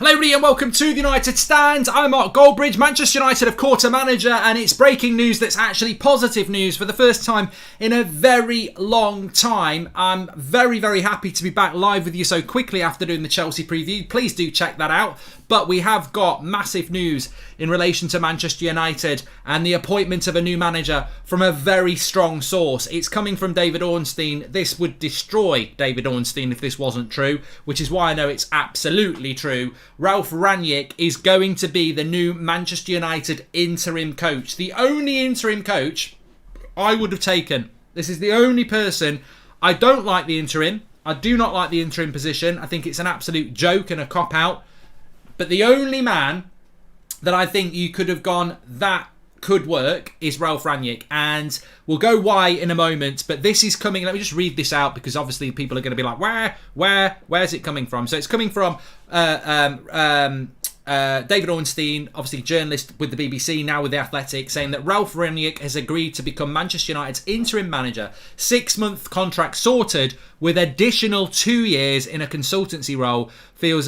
Hello everybody and welcome to the United Stand. I'm Mark Goldbridge. Manchester United have caught a manager and it's breaking news that's actually positive news for the first time in a very long time. I'm very, very happy to be back live with you so quickly after doing the Chelsea preview. Please do check that out. But we have got massive news in relation to Manchester United and the appointment of a new manager from a very strong source. It's coming from David Ornstein. This would destroy David Ornstein if this wasn't true, which is why I know it's absolutely true. Ralf Rangnick is going to be the new Manchester United interim coach. The only interim coach I would have taken. This is the only person. I don't like the interim. I do not like the interim position. I think it's an absolute joke and a cop-out. But the only man that I think you could have gone that could work is Ralf Rangnick, and we'll go why in a moment. But this is coming. Let me just read this out because obviously people are going to be like, where's it coming from? So it's coming from David Ornstein, obviously journalist with the BBC, now with The Athletic, saying that Ralf Rangnick has agreed to become Manchester United's interim manager. 6-month contract sorted with additional 2 years in a consultancy role. Feels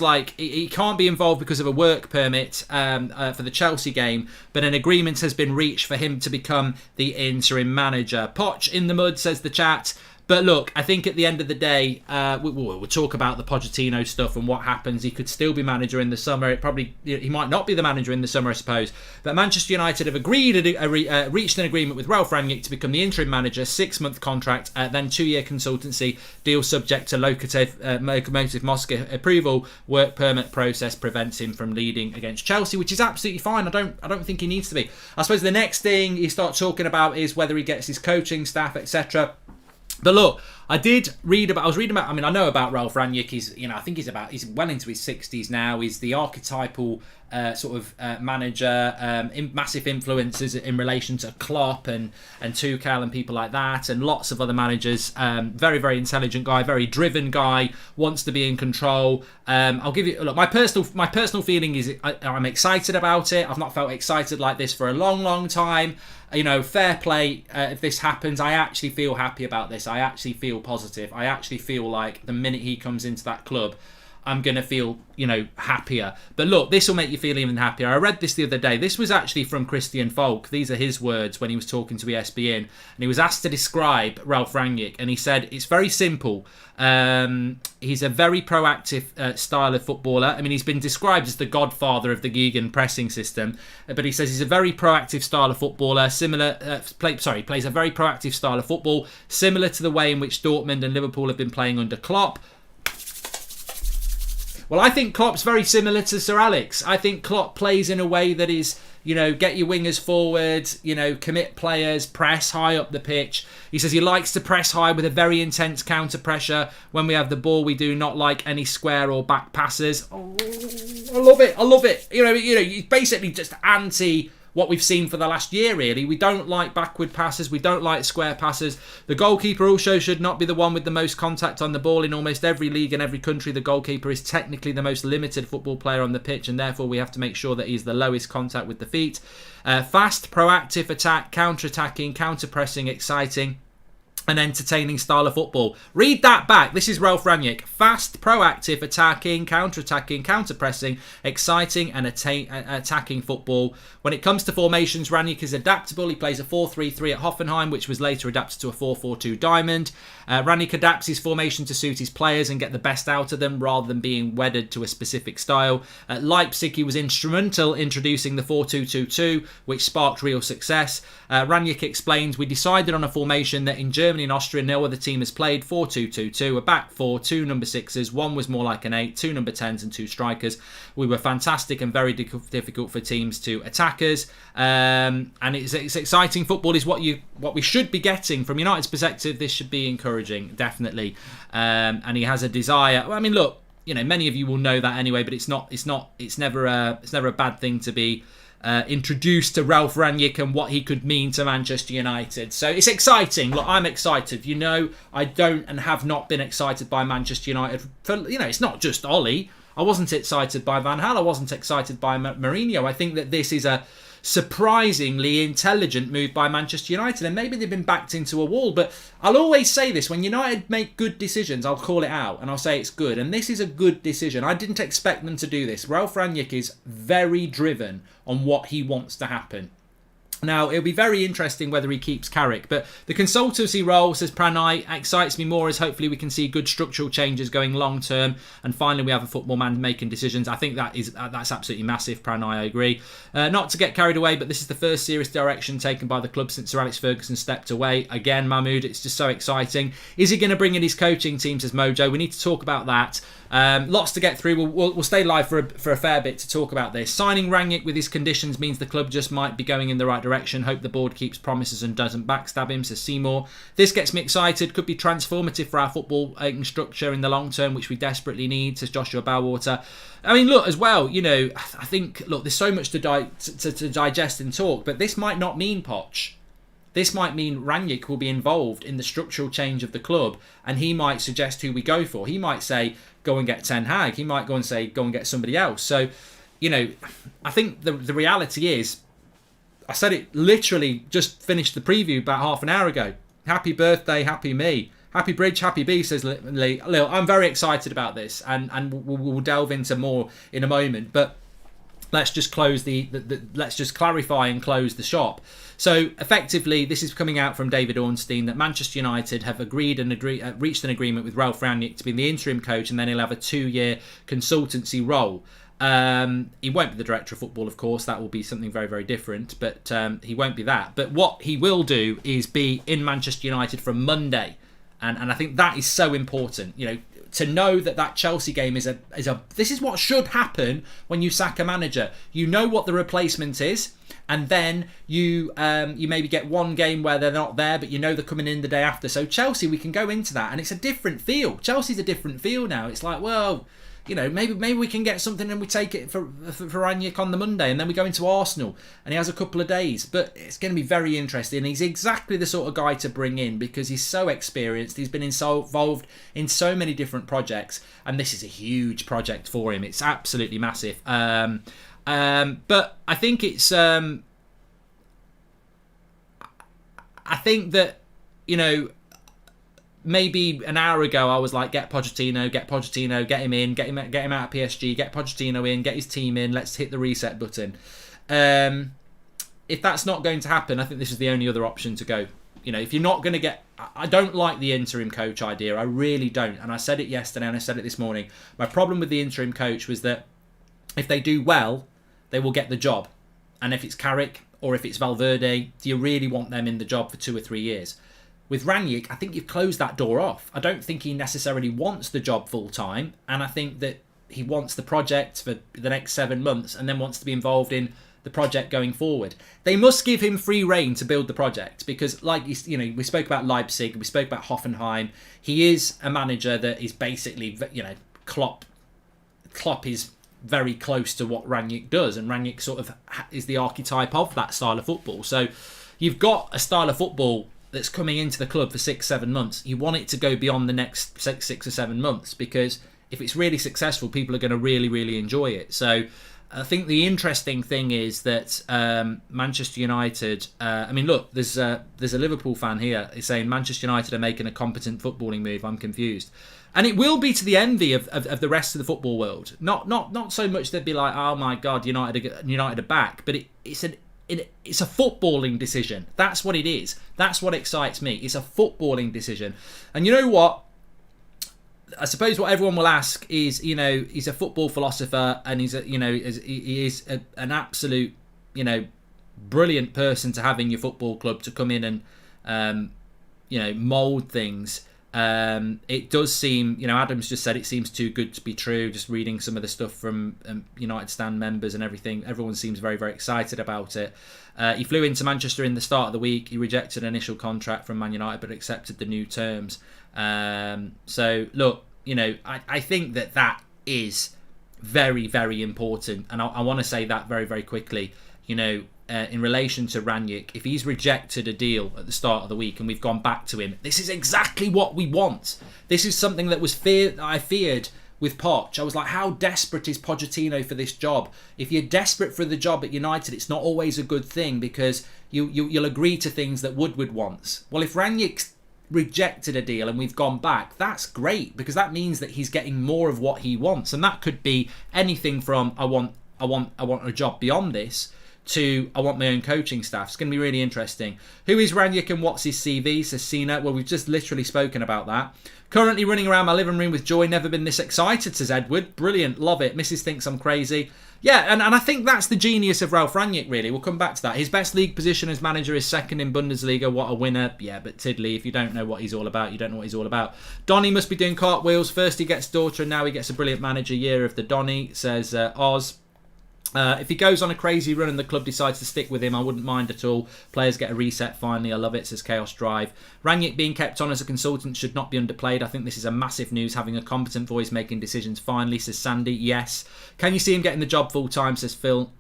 like he can't be involved because of a work permit for the Chelsea game, but an agreement has been reached for him to become the interim manager. Poch in the mud, says the chat. But look, I think at the end of the day, we'll talk about the Pochettino stuff and what happens. He could still be manager in the summer. He might not be the manager in the summer, I suppose. But Manchester United have reached an agreement with Ralf Rangnick to become the interim manager. 6-month contract, then 2-year consultancy deal subject to Lokomotiv Moscow approval. Work permit process prevents him from leading against Chelsea, which is absolutely fine. I don't think he needs to be. I suppose the next thing you start talking about is whether he gets his coaching staff, etc. But look, I know about Ralf Rangnick. I think he's well into his 60s now. He's the archetypal manager, massive influences in relation to Klopp and Tuchel and people like that, and lots of other managers. Very, very intelligent guy, very driven guy, wants to be in control. I'll give you my personal feeling is I'm excited about it. I've not felt excited like this for a long, long time. Fair play if this happens. I actually feel happy about this. I actually feel positive. I actually feel like the minute he comes into that club, I'm going to feel, happier. But look, this will make you feel even happier. I read this the other day. This was actually from Christian Falk. These are his words when he was talking to ESPN. And he was asked to describe Ralf Rangnick. And he said, it's very simple. He's a very proactive style of footballer. I mean, he's been described as the godfather of the Gegen pressing system. But he says he's a very proactive style of footballer. Plays a very proactive style of football, similar to the way in which Dortmund and Liverpool have been playing under Klopp. Well, I think Klopp's very similar to Sir Alex. I think Klopp plays in a way that is, get your wingers forward, commit players, press high up the pitch. He says he likes to press high with a very intense counter pressure. When we have the ball, we do not like any square or back passes. Oh, I love it. He's basically just anti what we've seen for the last year, really. We don't like backward passes. We don't like square passes. The goalkeeper also should not be the one with the most contact on the ball. In almost every league in every country, the goalkeeper is technically the most limited football player on the pitch, and therefore we have to make sure that he's the lowest contact with the feet. Fast, proactive attack, counter-attacking, counter-pressing, exciting, an entertaining style of football. Read that back. This is Ralf Rangnick. Fast, proactive, attacking, counter-attacking, counter-pressing, exciting and attacking football. When it comes to formations, Rangnick is adaptable. He plays a 4-3-3 at Hoffenheim, which was later adapted to a 4-4-2 diamond. Rangnick adapts his formation to suit his players and get the best out of them rather than being wedded to a specific style. At Leipzig, he was instrumental introducing the 4-2-2-2, which sparked real success. Rangnick explains, we decided on a formation that in Germany and Austria no other team has played, 4-2-2-2, a back four, 2 number 6s, one was more like an 8, 2 number 10s and 2 strikers. We were fantastic and very difficult for teams to attack us. And it's exciting football is what we should be getting from United's perspective. This should be encouraging, definitely. And he has a desire. I mean, look, many of you will know that anyway, but it's never a bad thing to be introduced to Ralf Rangnick and what he could mean to Manchester United. So it's exciting. Look, I'm excited. I don't and have not been excited by Manchester United. It's not just Ollie. I wasn't excited by Van Gaal. I wasn't excited by Mourinho. I think that this is a surprisingly intelligent move by Manchester United, and maybe they've been backed into a wall. But I'll always say this: when United make good decisions, I'll call it out and I'll say it's good. And this is a good decision. I didn't expect them to do this. Ralf Rangnick is very driven on what he wants to happen. Now, it'll be very interesting whether he keeps Carrick, but the consultancy role, says Pranay, excites me more as hopefully we can see good structural changes going long term, and finally we have a football man making decisions. I think that's absolutely massive, Pranay, I agree. Not to get carried away, but this is the first serious direction taken by the club since Sir Alex Ferguson stepped away. Again, Mahmood, it's just so exciting. Is he going to bring in his coaching team, says Mojo? We need to talk about that. Lots to get through. We'll stay live for a fair bit to talk about this. Signing Rangnick with his conditions means the club just might be going in the right direction. Hope the board keeps promises and doesn't backstab him, says Seymour. This gets me excited. Could be transformative for our football structure in the long term, which we desperately need, says Joshua Bowater. I mean, look, as well, I think, there's so much to digest and talk, but this might not mean Poch. This might mean Rangnick will be involved in the structural change of the club, and he might suggest who we go for. He might say, go and get Ten Hag. He might go and say, go and get somebody else. So, I think the reality is, I said it literally, just finished the preview about half an hour ago. Happy birthday, happy me. Happy Bridge, happy B, says Lee. I'm very excited about this, and we'll delve into more in a moment. But let's just close let's just clarify and close the shop. So effectively, this is coming out from David Ornstein that Manchester United have reached an agreement with Ralf Rangnick to be the interim coach, and then he'll have a 2-year consultancy role. He won't be the director of football, of course. That will be something very, very different. But he won't be that. But what he will do is be in Manchester United from Monday, and I think that is so important. To know that Chelsea game is a. This is what should happen when you sack a manager. You know what the replacement is, and then you maybe get one game where they're not there, but they're coming in the day after. So Chelsea, we can go into that, and it's a different feel. Chelsea's a different feel now. It's like, well, maybe we can get something and we take it for Rangnick on the Monday, and then we go into Arsenal and he has a couple of days. But it's going to be very interesting. He's exactly the sort of guy to bring in because he's so experienced. He's been involved in so many different projects, and this is a huge project for him. It's absolutely massive. But I think it's I think that maybe an hour ago I was like, get Pochettino, get him in, get him out of PSG, get Pochettino in, get his team in, let's hit the reset button. If that's not going to happen, I think this is the only other option to go. If you're not going to get... I don't like the interim coach idea, I really don't. And I said it yesterday and I said it this morning. My problem with the interim coach was that if they do well, they will get the job. And if it's Carrick or if it's Valverde, do you really want them in the job for 2 or 3 years? With Rangnick, I think you've closed that door off. I don't think he necessarily wants the job full time, and I think that he wants the project for the next 7 months and then wants to be involved in the project going forward. They must give him free rein to build the project because, we spoke about Leipzig, we spoke about Hoffenheim. He is a manager that is basically, Klopp is very close to what Rangnick does, and Rangnick sort of is the archetype of that style of football. So you've got a style of football that's coming into the club for 6-7 months. You want it to go beyond the next 6 or 7 months because if it's really successful, people are going to really, really enjoy it. So I think the interesting thing is that Manchester United... look, there's a Liverpool fan here saying Manchester United are making a competent footballing move. I'm confused. And it will be to the envy of the rest of the football world. Not so much they'd be like, oh my God, United are back. But it's a footballing decision. That's what it is. That's what excites me. It's a footballing decision. And you know what? I suppose what everyone will ask is, he's a football philosopher, and he is an absolute, brilliant person to have in your football club to come in and, mould things. It does seem, Adam's just said it seems too good to be true. Just reading some of the stuff from United Stand members and everything, everyone seems very, very excited about it. He flew into Manchester in the start of the week. He rejected an initial contract from Man United but accepted the new terms. So look, I think that is very, very important, and I want to say that very, very quickly. In relation to Rangnick, if he's rejected a deal at the start of the week and we've gone back to him, this is exactly what we want. This is something that I feared with Poch. I was like, how desperate is Pochettino for this job? If you're desperate for the job at United, it's not always a good thing, because you'll agree to things that Woodward wants. Well, if Rangnick's rejected a deal and we've gone back, that's great, because that means that he's getting more of what he wants, and that could be anything from I want a job beyond this to I want my own coaching staff. It's going to be really interesting. Who is Rangnick and what's his CV? Says Cena. Well, we've just literally spoken about that. Currently running around my living room with joy. Never been this excited, says Edward. Brilliant. Love it. Mrs. thinks I'm crazy. Yeah, and I think that's the genius of Ralf Rangnick, really. We'll come back to that. His best league position as manager is second in Bundesliga. What a winner. Yeah, but Tiddly, if you don't know what he's all about, you don't know what he's all about. Donny must be doing cartwheels. First he gets daughter and now he gets a brilliant manager. Year of the Donny, says Oz. If he goes on a crazy run and the club decides to stick with him, I wouldn't mind at all. Players get a reset finally. I love it, says Chaos Drive. Rangnick being kept on as a consultant should not be underplayed. I think this is a massive news, having a competent voice making decisions finally, says Sandy. Yes. Can you see him getting the job full time, says Phil.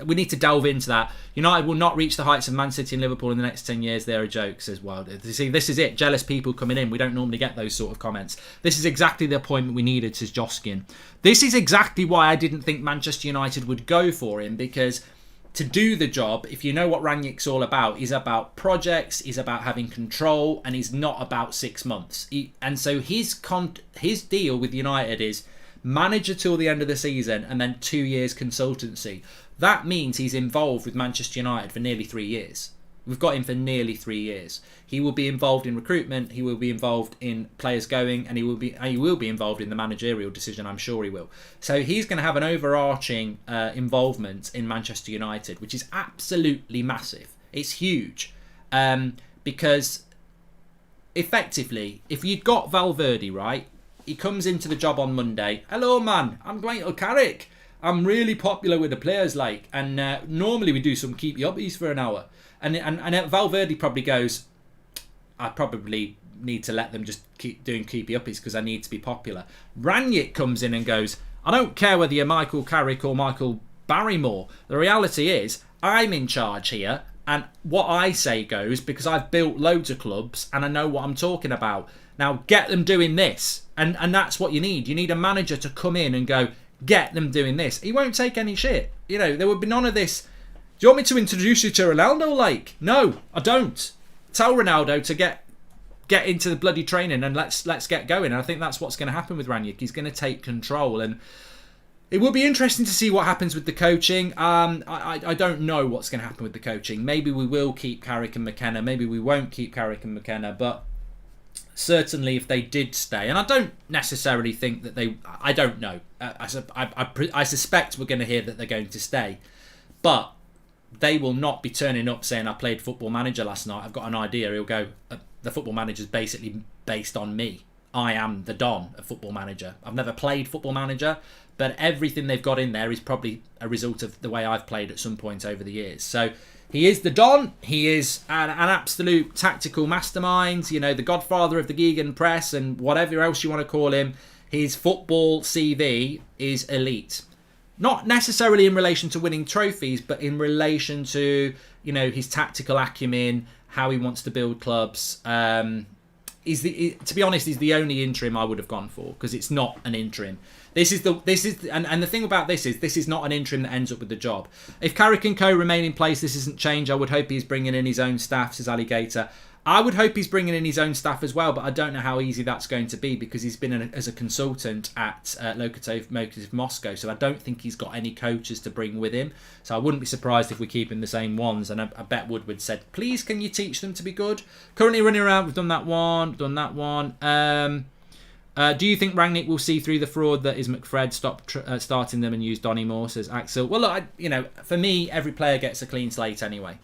We need to delve into that. United will not reach the heights of Man City and Liverpool in the next 10 years. They're a joke, says Wild. You see, this is it. Jealous people coming in. We don't normally get those sort of comments. This is exactly the appointment we needed, says Joskin. This is exactly why I didn't think Manchester United would go for him, because to do the job, if you know what Rangnick's all about, he's about projects, he's about having control, and he's not about 6 months. And so his deal with United is manager till the end of the season and then 2 years consultancy. That means he's involved with Manchester United for nearly 3 years. We've got him for nearly 3 years. He will be involved in recruitment, he will be involved in players going, and he will be involved in the managerial decision, I'm sure he will. So he's going to have an overarching involvement in Manchester United, which is absolutely massive. It's huge. Because effectively, if you'd got Valverde, right, he comes into the job on Monday. Hello, man, I'm Michael Carrick. I'm really popular with the players, and normally we do some keepy uppies for an hour. And Valverde probably goes, I probably need to let them just keep doing keepy uppies because I need to be popular. Rangnick comes in and goes, I don't care whether you're Michael Carrick or Michael Barrymore. The reality is, I'm in charge here, and what I say goes, because I've built loads of clubs and I know what I'm talking about. Now get them doing this. And that's what you need. You need a manager to come in and go, get them doing this. He won't take any shit. There would be none of this. Do you want me to introduce you to Ronaldo? No, I don't. Tell Ronaldo to get into the bloody training and let's get going. And I think that's what's going to happen with Rangnick. He's going to take control, and it will be interesting to see what happens with the coaching. I don't know what's going to happen with the coaching. Maybe we will keep Carrick and McKenna. Maybe we won't keep Carrick and McKenna. But certainly, if they did stay, and I don't necessarily think that they. I don't know. I suspect we're going to hear that they're going to stay, but they will not be turning up saying I played Football Manager last night. I've got an idea. He'll go, the Football Manager is basically based on me. I am the Don of Football Manager. I've never played Football Manager, but everything they've got in there is probably a result of the way I've played at some point over the years. So he is the Don. He is an absolute tactical mastermind, the godfather of the Gegan press and whatever else you want to call him. His football CV is elite. Not necessarily in relation to winning trophies, but in relation to, his tactical acumen, how he wants to build clubs. To be honest, he's the only interim I would have gone for, because it's not an interim. And the thing about this is not an interim that ends up with the job. If Carrick and Co remain in place, this isn't change. I would hope he's bringing in his own staff, says Alligator. I would hope he's bringing in his own staff as well, but I don't know how easy that's going to be, because he's been as a consultant at Lokomotiv Moscow, so I don't think he's got any coaches to bring with him. So I wouldn't be surprised if we keep him the same ones, and I bet Woodward said, please, can you teach them to be good? Currently running around, we've done that one. Do you think Rangnick will see through the fraud that is McFred, stop starting them and use Donny Moore, says Axel? Well, look, for me, every player gets a clean slate anyway.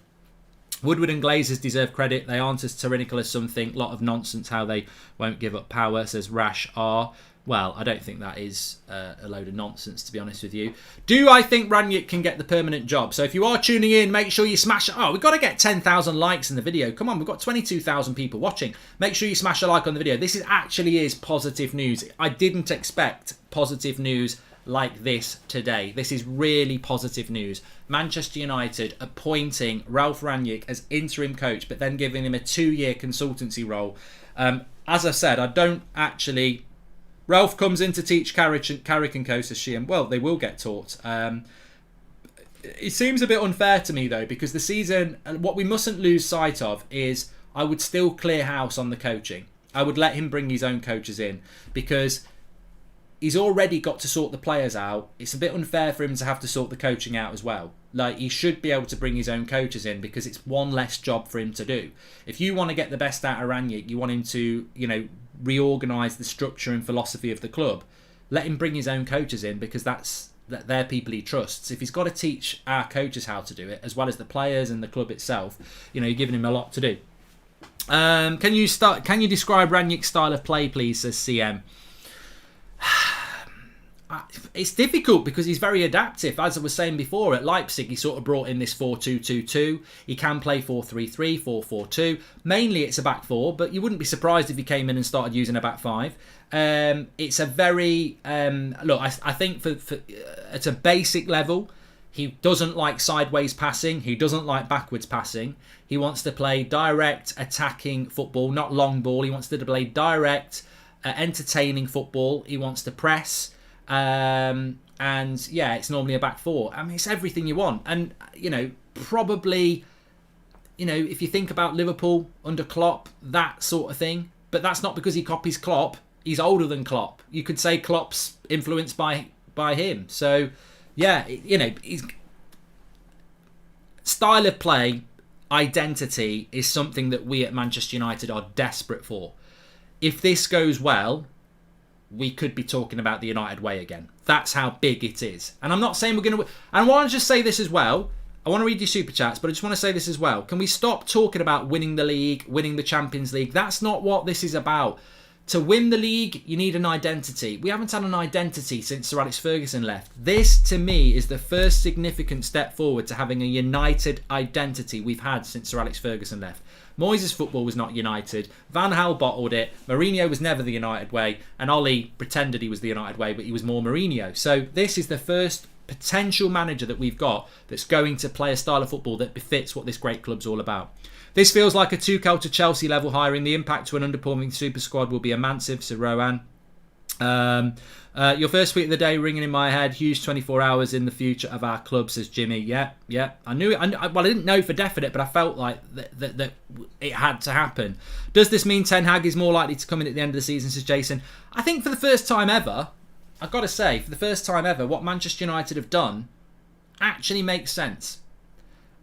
Woodward and Glazers deserve credit. They aren't as tyrannical as some think. Lot of nonsense how they won't give up power, says Rash R. Well, I don't think that is a load of nonsense, to be honest with you. Do I think Rangnick can get the permanent job? So if you are tuning in, make sure you smash it. Oh, we've got to get 10,000 likes in the video. Come on, we've got 22,000 people watching. Make sure you smash a like on the video. This actually is positive news. I didn't expect positive news like this today. This is really positive news. Manchester United appointing Ralf Rangnick as interim coach, but then giving him a 2-year consultancy role. As I said, I don't actually Ralph comes in to teach Carrick and Co, says Sheehan. Well, they will get taught. It seems a bit unfair to me, though, because the season, what we mustn't lose sight of is I would still clear house on the coaching. I would let him bring his own coaches in, because he's already got to sort the players out. It's a bit unfair for him to have to sort the coaching out as well. Like, he should be able to bring his own coaches in, because it's one less job for him to do. If you want to get the best out of Rangnick, you want him to, reorganise the structure and philosophy of the club, let him bring his own coaches in, because they're people he trusts. If he's got to teach our coaches how to do it, as well as the players and the club itself, you're giving him a lot to do. Can you describe Rangnick's style of play, please, says CM. It's difficult because he's very adaptive. As I was saying before, at Leipzig he sort of brought in this 4-2-2-2. He can play 4-3-3, 4-4-2. Mainly it's a back four, but you wouldn't be surprised if he came in and started using a back five. It's a very I think for at a basic level, he doesn't like sideways passing. He doesn't like backwards passing. He wants to play direct attacking football, not long ball. He wants to play direct entertaining football. He wants to press. And yeah, it's normally a back four. I mean, it's everything you want. And, probably, if you think about Liverpool under Klopp, that sort of thing. But that's not because he copies Klopp. He's older than Klopp. You could say Klopp's influenced by him. So, yeah, his style of play, identity is something that we at Manchester United are desperate for. If this goes well, we could be talking about the United way again. That's how big it is. And I'm not saying we're going to... And I want to just say this as well. I want to read your super chats, but I just want to say this as well. Can we stop talking about winning the league, winning the Champions League? That's not what this is about. To win the league, you need an identity. We haven't had an identity since Sir Alex Ferguson left. This, to me, is the first significant step forward to having a united identity we've had since Sir Alex Ferguson left. Moyes' football was not united. Van Gaal bottled it. Mourinho was never the United way. And Ollie pretended he was the United way, but he was more Mourinho. So this is the first potential manager that we've got that's going to play a style of football that befits what this great club's all about. This feels like a Tuchel to Chelsea level hiring. The impact to an underperforming super squad will be immense, said Rowan. Your first tweet of the day ringing in my head. Huge 24 hours in the future of our club, says Jimmy. Yeah. I knew it. I didn't know for definite, but I felt like that it had to happen. Does this mean Ten Hag is more likely to come in at the end of the season, says Jason? I think for the first time ever, I've got to say, for the first time ever, what Manchester United have done actually makes sense.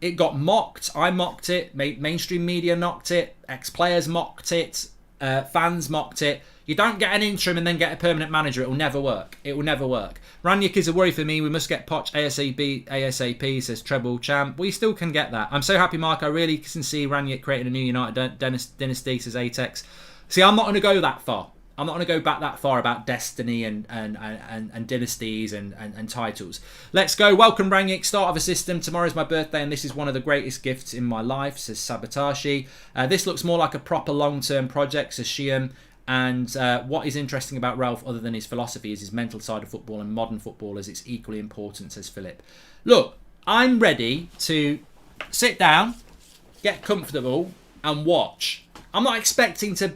It got mocked. I mocked it. Mainstream media mocked it. Ex-players mocked it. Fans mocked it. You don't get an interim and then get a permanent manager. It will never work. It will never work. Rangnick is a worry for me. We must get Poch ASAP, says Treble Champ. We still can get that. I'm so happy, Mark. I really can see Rangnick creating a new United dynasty, says Atex. See, I'm not going to go that far. I'm not going to go back that far about destiny and dynasties and titles. Let's go. Welcome, Rangnick. Start of a system. Tomorrow's my birthday and this is one of the greatest gifts in my life, says Sabatashi. This looks more like a proper long-term project, says Shiam. And what is interesting about Ralph, other than his philosophy, is his mental side of football and modern football, as it's equally important, says Philip. Look, I'm ready to sit down, get comfortable and watch. I'm not expecting to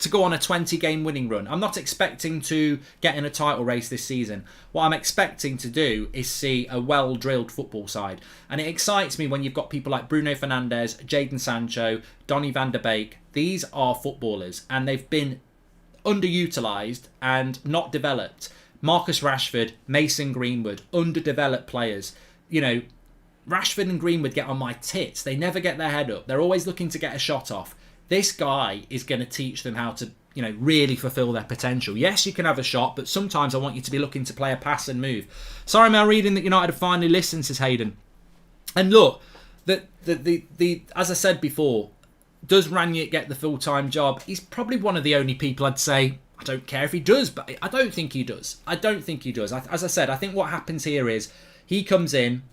go on a 20-game winning run. I'm not expecting to get in a title race this season. What I'm expecting to do is see a well-drilled football side. And it excites me when you've got people like Bruno Fernandes, Jadon Sancho, Donny van der Beek. These are footballers and they've been underutilised and not developed. Marcus Rashford, Mason Greenwood, underdeveloped players. Rashford and Greenwood get on my tits. They never get their head up. They're always looking to get a shot off. This guy is going to teach them how to, really fulfill their potential. Yes, you can have a shot, but sometimes I want you to be looking to play a pass and move. Sorry, Mel, reading that United have finally listened, says Hayden. And look, the as I said before, does Rangnick get the full-time job? He's probably one of the only people I'd say, I don't care if he does, but I don't think he does. As I said, I think what happens here is he comes in,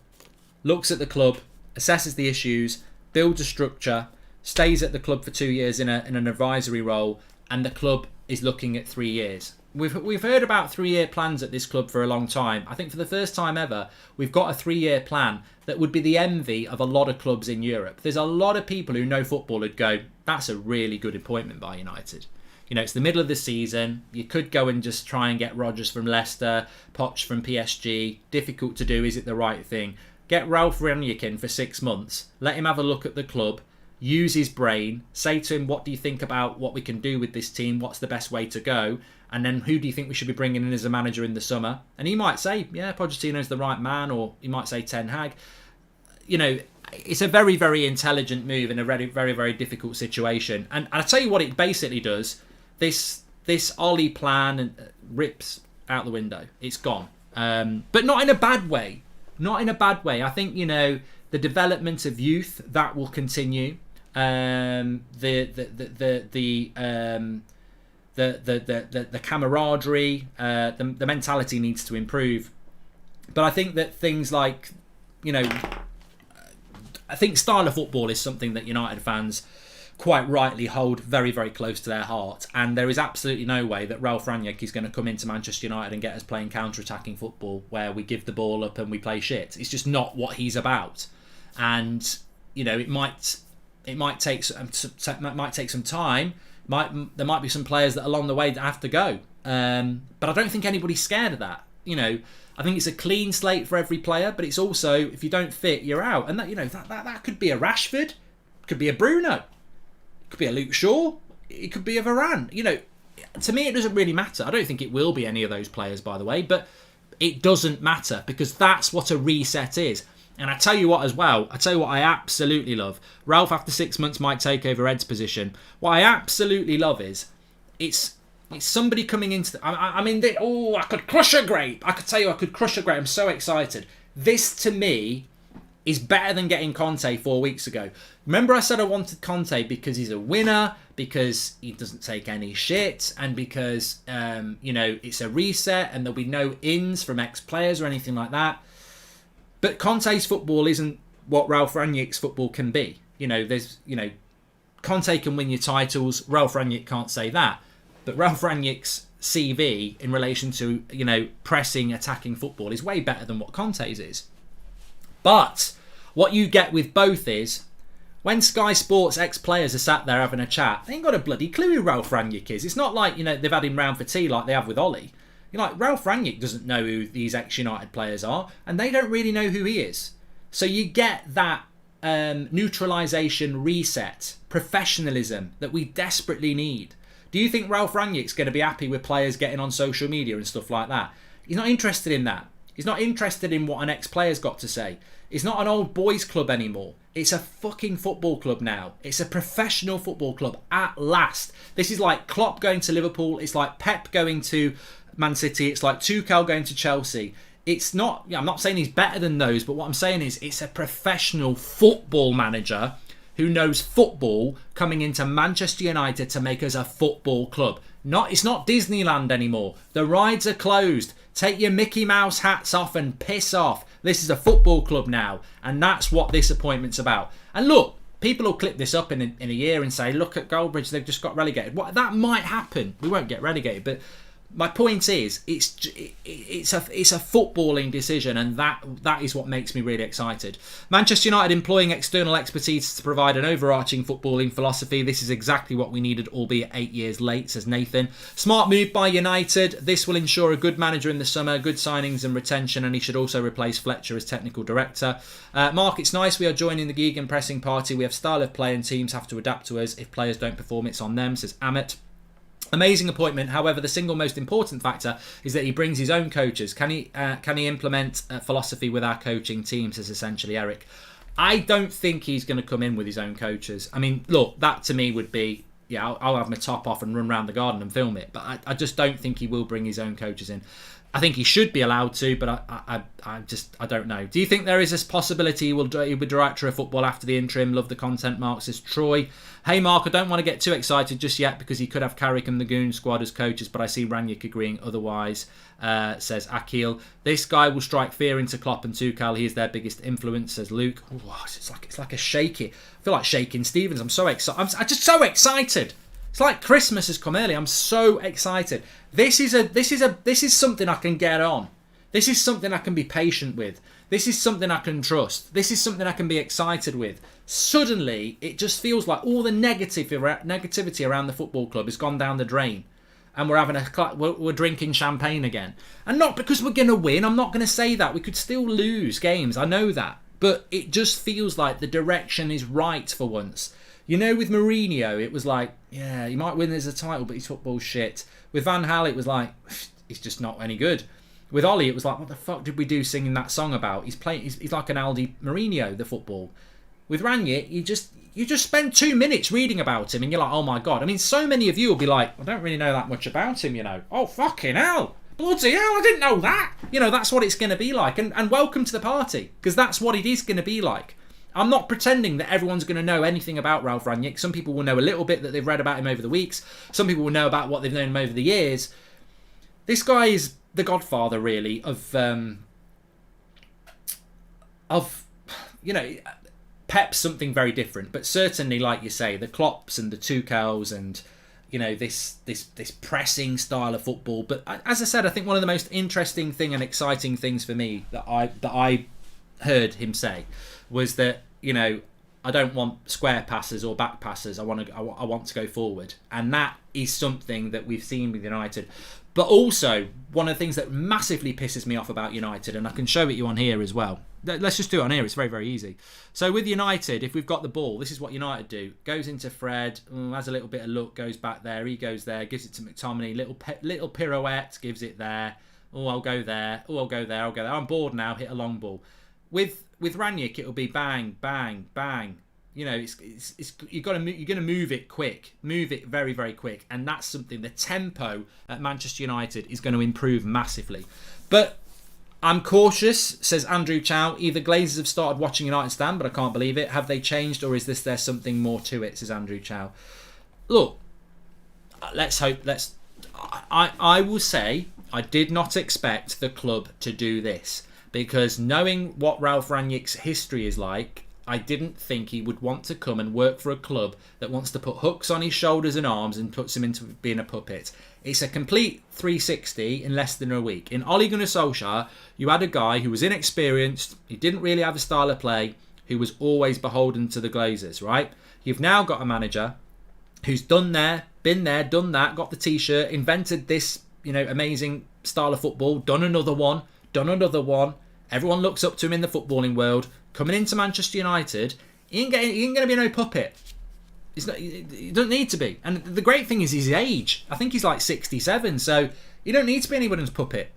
looks at the club, assesses the issues, builds a structure, stays at the club for 2 years in an advisory role, and the club is looking at 3 years. we've heard about 3-year plans at this club for a long time. I think for the first time ever, we've got a 3-year plan that would be the envy of a lot of clubs in Europe. There's a lot of people who know football who'd go, that's a really good appointment by United. You know, it's the middle of the season. You could go and just try and get Rodgers from Leicester, Poch from PSG. Difficult to do. Is it the right thing? Get Ralf Rangnick in for 6 months. Let him have a look at the club. Use his brain. Say to him, what do you think about what we can do with this team? What's the best way to go? And then who do you think we should be bringing in as a manager in the summer? And he might say, yeah, Pochettino's the right man. Or he might say Ten Hag. You know, it's a very, very intelligent move in a very, very, very difficult situation. And I'll tell you what it basically does. This Ollie plan rips out the window. It's gone. But not in a bad way. Not in a bad way. I think, you know, the development of youth, that will continue. The camaraderie, the mentality needs to improve. But I think that things like, you know, I think style of football is something that United fans quite rightly hold very, very close to their heart. And there is absolutely no way that Ralf Rangnick is going to come into Manchester United and get us playing counter-attacking football where we give the ball up and we play shit. It's just not what he's about. And, you know, it might take some time. There might be some players that along the way that have to go. But I don't think anybody's scared of that. You know, I think it's a clean slate for every player, but it's also, if you don't fit, you're out. And that, you know, that could be a Rashford, could be a Bruno, could be a Luke Shaw, it could be a Varane. You know, to me, it doesn't really matter. I don't think it will be any of those players, by the way, but it doesn't matter because that's what a reset is. And I tell you what as well, I absolutely love. Ralph, after 6 months, might take over Ed's position. What I absolutely love is, it's somebody coming into I could crush a grape. I could tell you I could crush a grape. I'm so excited. This, to me, is better than getting Conte 4 weeks ago. Remember I said I wanted Conte because he's a winner, because he doesn't take any shit, and because, you know, it's a reset and there'll be no ins from ex-players or anything like that. But Conte's football isn't what Ralf Rangnick's football can be. You know, Conte can win your titles. Ralf Rangnick can't say that. But Ralf Rangnick's CV in relation to, you know, pressing, attacking football is way better than what Conte's is. But what you get with both is, when Sky Sports ex-players are sat there having a chat, they ain't got a bloody clue who Ralf Rangnick is. It's not like, you know, they've had him round for tea like they have with Ollie. You know, like, Ralf Rangnick doesn't know who these ex-United players are, and they don't really know who he is. So you get that neutralisation, reset, professionalism that we desperately need. Do you think Ralf Rangnick's going to be happy with players getting on social media and stuff like that? He's not interested in that. He's not interested in what an ex-player's got to say. It's not an old boys club anymore. It's a fucking football club now. It's a professional football club at last. This is like Klopp going to Liverpool. It's like Pep going to Man City. It's like Tuchel going to Chelsea. It's not, I'm not saying he's better than those, but what I'm saying is it's a professional football manager who knows football coming into Manchester United to make us a football club. It's not Disneyland anymore. The rides are closed. Take your Mickey Mouse hats off and piss off. This is a football club now, and that's what this appointment's about. And look, people will clip this up in a year and say, look at Goldbridge, they've just got relegated. That might happen. We won't get relegated, but my point is, it's a footballing decision, and that is what makes me really excited. Manchester United employing external expertise to provide an overarching footballing philosophy. This is exactly what we needed, albeit 8 years late, says Nathan. Smart move by United. This will ensure a good manager in the summer, good signings and retention, and he should also replace Fletcher as technical director. Mark, it's nice we are joining the gegenpressing party. We have style of play and teams have to adapt to us. If players don't perform, it's on them, says Amit. Amazing appointment. However, the single most important factor is that he brings his own coaches. Can he implement philosophy with our coaching teams? Is essentially Eric. I don't think he's going to come in with his own coaches. I mean, look, that to me would be, yeah, I'll have my top off and run around the garden and film it. But I just don't think he will bring his own coaches in. I think he should be allowed to, but I don't know. Do you think there is this possibility he'll be director of football after the interim? Love the content, Mark, says Troy. Hey, Mark, I don't want to get too excited just yet because he could have Carrick and the Goon squad as coaches, but I see Rangnick agreeing otherwise, says Akil. This guy will strike fear into Klopp and Tuchel. He is their biggest influence, says Luke. Oh, it's like a shaky. I feel like shaking Stevens. I'm so excited. I'm just so excited. It's like Christmas has come early. I'm so excited. This is something I can get on. This is something I can be patient with. This is something I can trust. This is something I can be excited with. Suddenly, it just feels like all the negativity around the football club has gone down the drain. And we're drinking champagne again. And not because we're going to win. I'm not going to say that. We could still lose games. I know that. But it just feels like the direction is right for once. You know, with Mourinho, it was like, yeah, he might win as a title, but his football's shit. With Van Gaal, it was like, he's just not any good. With Ollie, it was like, what the fuck did we do singing that song about? He's like an Aldi Mourinho, the football. With Rangnick, you just spend 2 minutes reading about him and you're like, oh my God. I mean, so many of you will be like, I don't really know that much about him, you know. Oh, fucking hell. Bloody hell, I didn't know that. You know, that's what it's going to be like. And welcome to the party, because that's what it is going to be like. I'm not pretending that everyone's going to know anything about Ralf Rangnick. Some people will know a little bit that they've read about him over the weeks. Some people will know about what they've known him over the years. This guy is the godfather, really, of you know, Pep's something very different. But certainly, like you say, the Klopps and the Tuchels and, you know, this pressing style of football. But as I said, I think one of the most interesting thing and exciting things for me that I heard him say was that, you know, I don't want square passes or back passes. I want to go forward, and that is something that we've seen with United. But also, one of the things that massively pisses me off about United, and I can show it you on here as well. Let's just do it on here. It's very, very easy. So with United, if we've got the ball, this is what United do. Goes into Fred, has a little bit of look, goes back there. He goes there, gives it to McTominay. Little pirouette, gives it there. Oh, I'll go there. Oh, I'll go there. I'll go there. I'm bored now. Hit a long ball. With Rangnick, it'll be bang, bang, bang. You know, you're going to move it quick, move it very, very quick, and that's something. The tempo at Manchester United is going to improve massively. But I'm cautious, says Andrew Chow. Either Glazers have started watching United stand, but I can't believe it. Have they changed, or is there something more to it? Says Andrew Chow. Look, let's hope. I will say I did not expect the club to do this, because knowing what Ralf Rangnick's history is like, I didn't think he would want to come and work for a club that wants to put hooks on his shoulders and arms and puts him into being a puppet. It's a complete 360 in less than a week. In Ole Gunnar Solskjaer, you had a guy who was inexperienced, he didn't really have a style of play, who was always beholden to the Glazers, right? You've now got a manager who's done there, been there, done that, got the t-shirt, invented this, you know, amazing style of football, done another one. Everyone looks up to him in the footballing world. Coming into Manchester United, he ain't going to be no puppet. He doesn't need to be. And the great thing is his age. I think he's like 67, so you don't need to be anyone's puppet.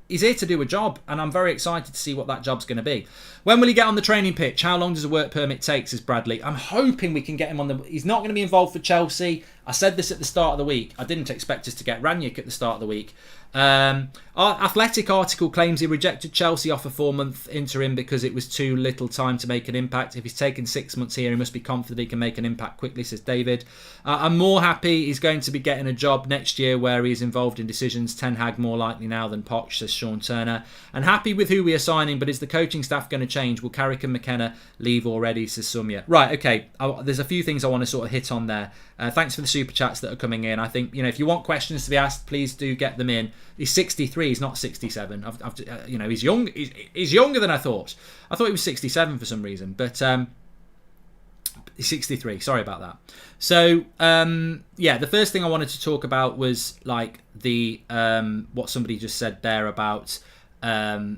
He's here to do a job, and I'm very excited to see what that job's going to be. When will he get on the training pitch? How long does a work permit take, says Bradley? I'm hoping we can get him on the... He's not going to be involved for Chelsea. I said this at the start of the week. I didn't expect us to get Rangnick at the start of the week. Our Athletic article claims he rejected Chelsea offer 4-month interim because it was too little time to make an impact. If he's taken 6 months here, he must be confident he can make an impact quickly, says David. I'm more happy he's going to be getting a job next year where he's involved in decisions. Ten Hag more likely now than Poch, says Sean Turner. And happy with who we are signing, but is the coaching staff going to change? Will Carrick and McKenna leave already, says Sumya. Right, okay. There's a few things I want to sort of hit on there. Thanks for the super chats that are coming in. I think, you know, if you want questions to be asked, please do get them in. He's 63. He's not 67. You know, he's young. He's younger than I thought. I thought he was 67 for some reason, but he's 63. Sorry about that. So yeah, the first thing I wanted to talk about was like the what somebody just said there about the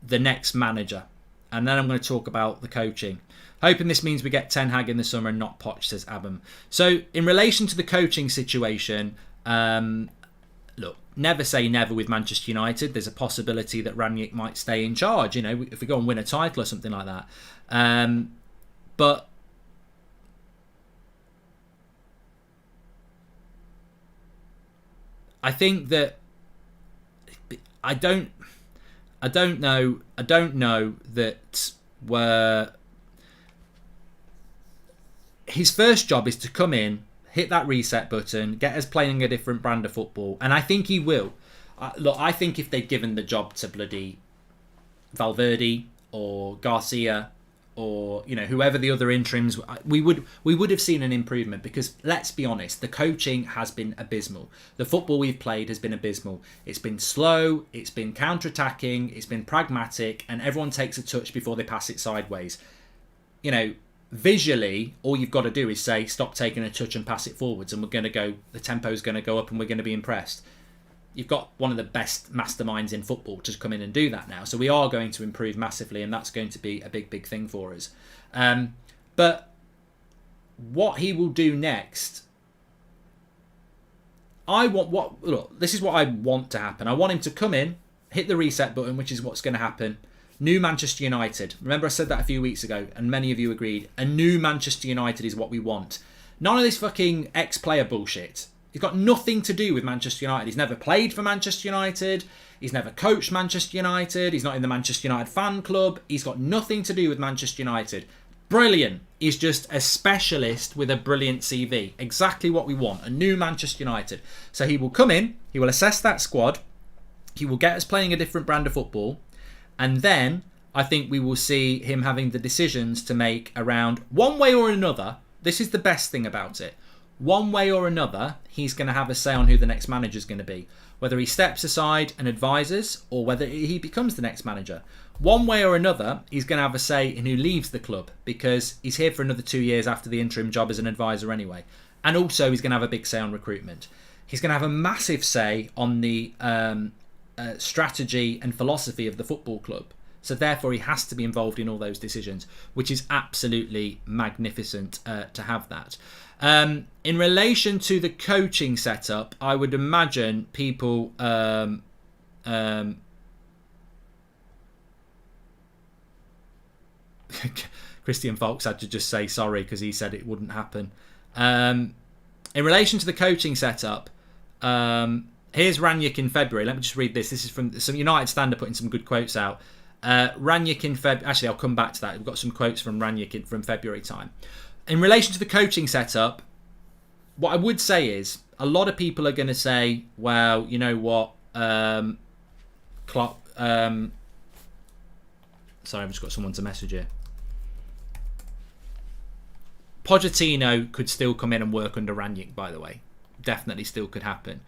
next manager, and then I'm going to talk about the coaching. Hoping this means we get Ten Hag in the summer and not Poch, says Abham. So in relation to the coaching situation, look, never say never with Manchester United. There's a possibility that Rangnick might stay in charge, you know, if we go and win a title or something like that. But I think that I don't know that his first job is to come in, hit that reset button, get us playing a different brand of football, and I think he will. Look, I think if they'd given the job to bloody Valverde or Garcia or whoever the other interims, we would have seen an improvement, because let's be honest, the coaching has been abysmal. The football we've played has been abysmal. It's been slow, it's been counter-attacking, it's been pragmatic, and everyone takes a touch before they pass it sideways. Visually, all you've got to do is say, stop taking a touch and pass it forwards, and the tempo's going to go up and we're going to be impressed. You've got one of the best masterminds in football to come in and do that now. So we are going to improve massively, and that's going to be a big, big thing for us. But what he will do next, this is what I want to happen. I want him to come in, hit the reset button, which is what's going to happen. New Manchester United. Remember I said that a few weeks ago, and many of you agreed. A new Manchester United is what we want. None of this fucking ex-player bullshit. He's got nothing to do with Manchester United. He's never played for Manchester United. He's never coached Manchester United. He's not in the Manchester United fan club. He's got nothing to do with Manchester United. Brilliant. He's just a specialist with a brilliant CV. Exactly what we want. A new Manchester United. So he will come in. He will assess that squad. He will get us playing a different brand of football. And then I think we will see him having the decisions to make around one way or another. This is the best thing about it. One way or another, he's going to have a say on who the next manager is going to be. Whether he steps aside and advises, or whether he becomes the next manager. One way or another, he's going to have a say in who leaves the club, because he's here for another 2 years after the interim job as an advisor anyway. And also, he's going to have a big say on recruitment. He's going to have a massive say on the strategy and philosophy of the football club. So therefore, he has to be involved in all those decisions, which is absolutely magnificent to have that. In relation to the coaching setup, I would imagine people Christian Folks had to just say sorry because he said it wouldn't happen. In relation to the coaching setup, here's Rangnick in February. Let me just read this. This is from some United Standard putting some good quotes out. Rangnick in February. Actually, I'll come back to that. We've got some quotes from Rangnick from February time. In relation to the coaching setup, what I would say is a lot of people are going to say, well, you know what, Klopp. Sorry, I've just got someone to message here. Pochettino could still come in and work under Rangnick, by the way. Definitely still could happen.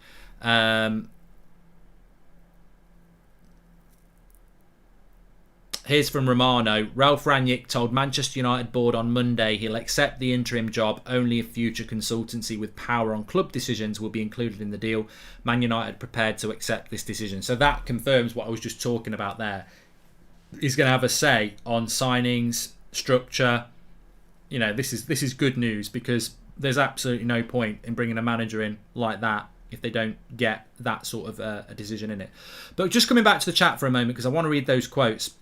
Here's from Romano. Ralph Rangnick told Manchester United board on Monday he'll accept the interim job only if future consultancy with power on club decisions will be included in the deal. Man United prepared to accept this decision. So that confirms what I was just talking about there. He's going to have a say on signings, structure. This is good news, because there's absolutely no point in bringing a manager in like that if they don't get that sort of a decision in it. But just coming back to the chat for a moment, because I want to read those quotes.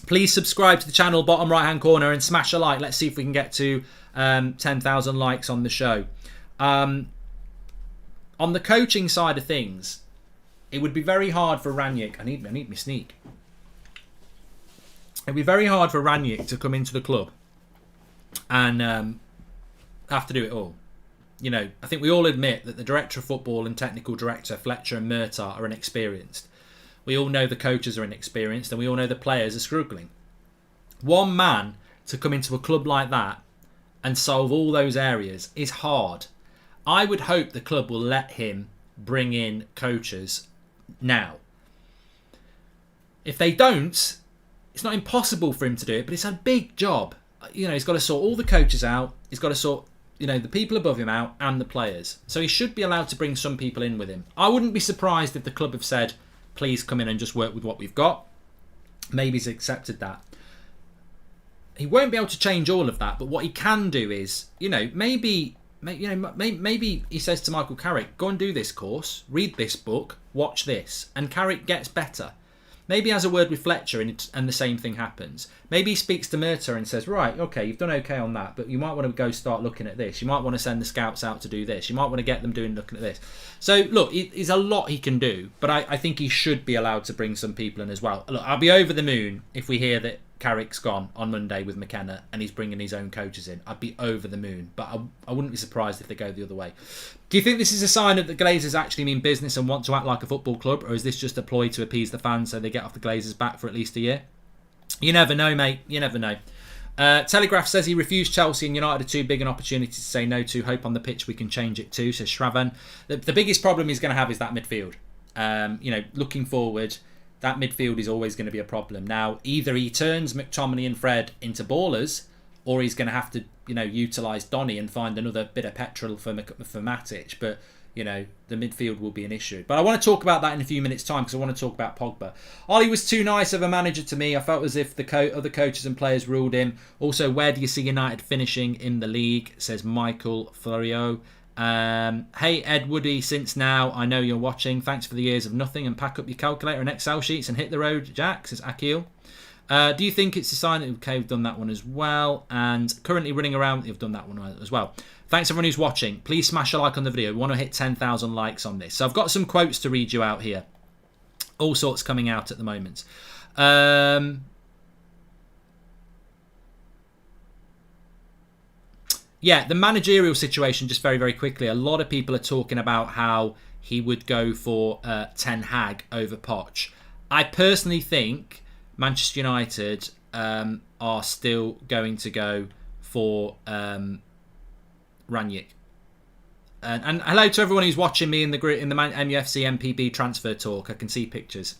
Please subscribe to the channel, bottom right hand corner, and smash a like. Let's see if we can get to 10,000 likes on the show. On the coaching side of things, it would be very hard for Rangnick. I need my sneak. It'd be very hard for Rangnick to come into the club and have to do it all. I think we all admit that the director of football and technical director, Fletcher and Murtaugh, are inexperienced. We all know the coaches are inexperienced, and we all know the players are struggling. One man to come into a club like that and solve all those areas is hard. I would hope the club will let him bring in coaches now. If they don't, it's not impossible for him to do it, but it's a big job. He's got to sort all the coaches out. He's got to sort, the people above him out and the players. So he should be allowed to bring some people in with him. I wouldn't be surprised if the club have said, please come in and just work with what we've got. Maybe he's accepted that. He won't be able to change all of that, but what he can do is, maybe he says to Michael Carrick, go and do this course, read this book, watch this, and Carrick gets better. Maybe he has a word with Fletcher and the same thing happens. Maybe he speaks to Murtaugh and says, right, okay, you've done okay on that, but you might want to go start looking at this. You might want to send the scouts out to do this. You might want to get them looking at this. So, look, there's a lot he can do, but I think he should be allowed to bring some people in as well. Look, I'll be over the moon if we hear that Carrick's gone on Monday with McKenna and he's bringing his own coaches in. I'd be over the moon, but I wouldn't be surprised if they go the other way. Do you think this is a sign that the Glazers actually mean business and want to act like a football club, or is this just a ploy to appease the fans so they get off the Glazers back for at least a year? You never know, mate. You never know. Telegraph says he refused Chelsea and United are too big an opportunity to say no to. Hope on the pitch we can change it too, says Shravan. The biggest problem he's going to have is that midfield. Looking forward, that midfield is always going to be a problem. Now, either he turns McTominay and Fred into ballers, or he's going to have to, utilise Donny and find another bit of petrol for Matic. But, the midfield will be an issue. But I want to talk about that in a few minutes' time because I want to talk about Pogba. Ollie was too nice of a manager to me. I felt as if the other coaches and players ruled him. Also, where do you see United finishing in the league, says Michael Florio. Hey Ed Woody, since now I know you're watching, thanks for the years of nothing, and pack up your calculator and Excel sheets and hit the road, Jack, says Akil. Do you think it's a sign that okay, we've done that one as well, and currently running around, you've done that one as well. Thanks everyone who's watching. Please smash a like on the video. We want to hit 10,000 likes on this. So I've got some quotes to read you out here. All sorts coming out at the moment. Yeah, the managerial situation, just very, very quickly. A lot of people are talking about how he would go for Ten Hag over Poch. I personally think Manchester United are still going to go for Rangnick. And hello to everyone who's watching me in the MUFC MPB transfer talk. I can see pictures.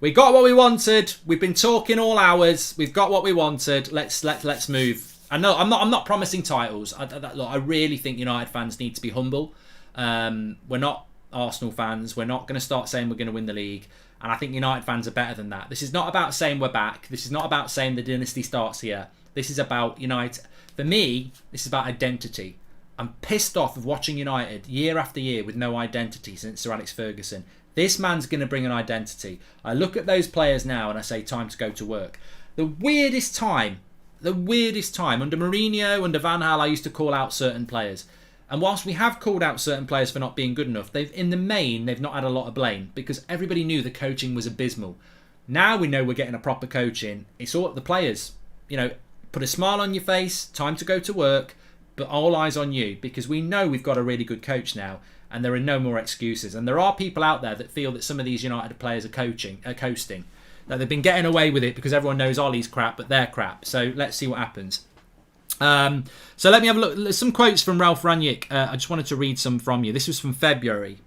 We got what we wanted. We've been talking all hours. We've got what we wanted. Let's move. I know I'm not promising titles. Look, I really think United fans need to be humble. We're not Arsenal fans. We're not going to start saying we're going to win the league. And I think United fans are better than that. This is not about saying we're back. This is not about saying the dynasty starts here. This is about United. For me, this is about identity. I'm pissed off of watching United year after year with no identity since Sir Alex Ferguson. This man's going to bring an identity. I look at those players now and I say, time to go to work. The weirdest time under Mourinho, under Van Gaal, I used to call out certain players. And whilst we have called out certain players for not being good enough, in the main, they've not had a lot of blame because everybody knew the coaching was abysmal. Now we know we're getting a proper coaching. It's all the players. Put a smile on your face, time to go to work, but all eyes on you because we know we've got a really good coach now and there are no more excuses. And there are people out there that feel that some of these United players are coasting. That they've been getting away with it because everyone knows Ollie's crap, but they're crap. So let's see what happens. So let me have a look. There's some quotes from Ralf Rangnick. I just wanted to read some from you. This was from February.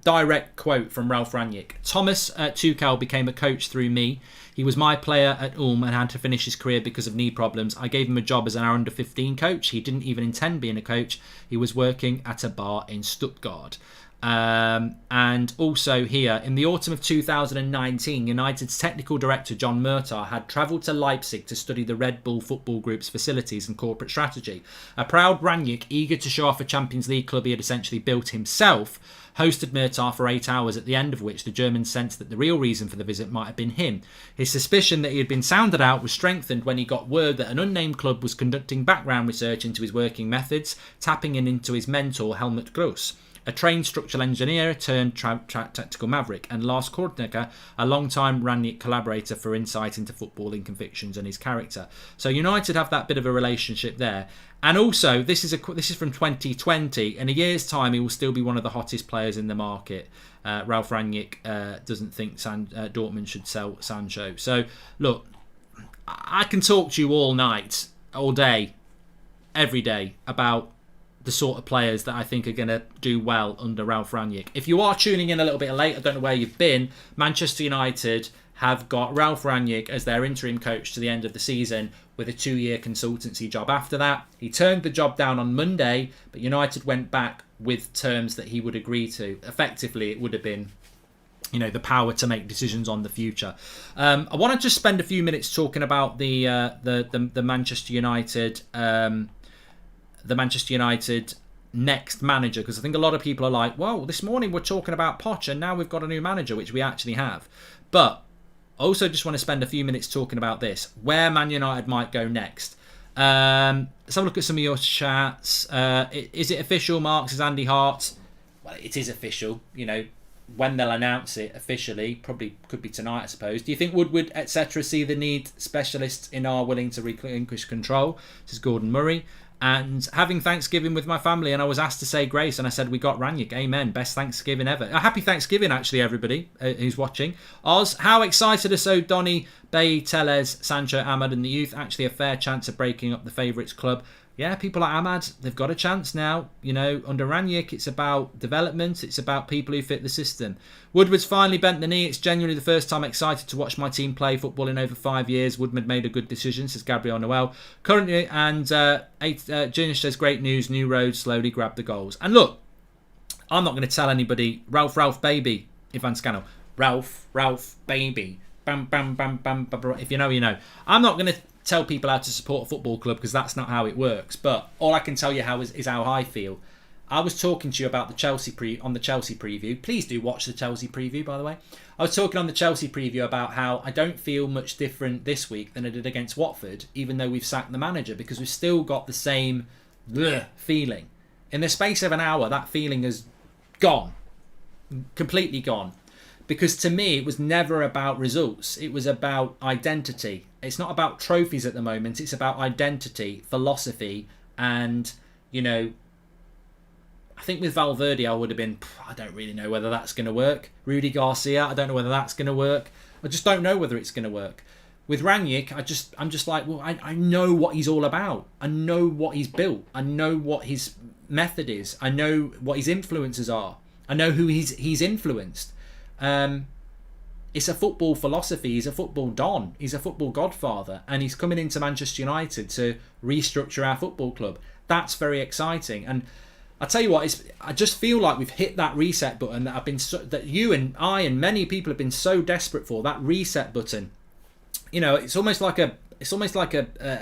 Direct quote from Ralf Rangnick. Thomas Tuchel became a coach through me. He was my player at Ulm and had to finish his career because of knee problems. I gave him a job as an under-15 coach. He didn't even intend being a coach. He was working at a bar in Stuttgart. And also here, in the autumn of 2019, United's technical director John Murtagh had travelled to Leipzig to study the Red Bull Football Group's facilities and corporate strategy. A proud Rangnick, eager to show off a Champions League club he had essentially built himself, hosted Murtagh for 8 hours, at the end of which the German sensed that the real reason for the visit might have been him. His suspicion that he had been sounded out was strengthened when he got word that an unnamed club was conducting background research into his working methods, tapping into his mentor Helmut Gross, a trained structural engineer turned tactical maverick, and Lars Kortnecker, a long-time Rangnick collaborator for insight into footballing convictions and his character. So United have that bit of a relationship there. And also, this is from 2020. In a year's time, he will still be one of the hottest players in the market. Ralf Rangnick doesn't think Dortmund should sell Sancho. So, look, I can talk to you all night, all day, every day about the sort of players that I think are going to do well under Ralf Rangnick. If you are tuning in a little bit late, I don't know where you've been, Manchester United have got Ralf Rangnick as their interim coach to the end of the season with a 2-year consultancy job after that. He turned the job down on Monday, but United went back with terms that he would agree to. Effectively, it would have been, the power to make decisions on the future. I want to just spend a few minutes talking about the Manchester United... the Manchester United next manager, because I think a lot of people are like, well, this morning we're talking about Poch and now we've got a new manager, which we actually have. But also just want to spend a few minutes talking about this, where Man United might go next. Let's have a look at some of your chats. Is it official, Mark? Says Andy Hart. Well, it is official. When they'll announce it officially, probably could be tonight, I suppose. Do you think Woodward, etc., see the need specialists in are willing to relinquish control? This is Gordon Murray. and having Thanksgiving with my family, and I was asked to say grace, and I said, we got Rangnick, amen, best Thanksgiving ever. A happy Thanksgiving, actually, everybody who's watching. Oz, how excited are so Donny, Bay, Tellez, Sancho, Ahmad and the youth? Actually a fair chance of breaking up the favourites club. Yeah, people like Ahmad, they've got a chance now. You know, under Rangnick, it's about development. It's about people who fit the system. Woodward's finally bent the knee. It's genuinely the first time excited to watch my team play football in over 5 years. Woodward made a good decision, says Gabriel Noel. Currently, and Junish says, great news, new road, slowly grab the goals. And look, I'm not going to tell anybody, Ralph, baby, Ivan Scano. Ralph, baby. Bam, bam, bam, bam, bam, bam. If you know, you know. I'm not going to tell people how to support a football club because that's not how it works. But all I can tell you is how I feel. I was talking to you about the Chelsea on the Chelsea preview. Please do watch the Chelsea preview, by the way. I was talking on the Chelsea preview about how I don't feel much different this week than I did against Watford, even though we've sacked the manager, because we've still got the same feeling. In the space of an hour, that feeling has gone. Completely gone. Because to me, it was never about results. It was about identity. It's not about trophies at the moment. It's about identity, philosophy, and, you know, I think with Valverde, I would have been, I don't really know whether that's going to work. Rudy Garcia, I don't know whether that's going to work. I just don't know whether it's going to work. With Rangnick, I'm just like, well, I know what he's all about. I know what he's built. I know what his method is. I know what his influences are. I know who he's influenced. It's a football philosophy. He's a football don. He's a football godfather, and he's coming into Manchester United to restructure our football club. That's very exciting. And I tell you what, I just feel like we've hit that reset button that that you and I and many people have been so desperate for. That reset button. You know, it's almost like a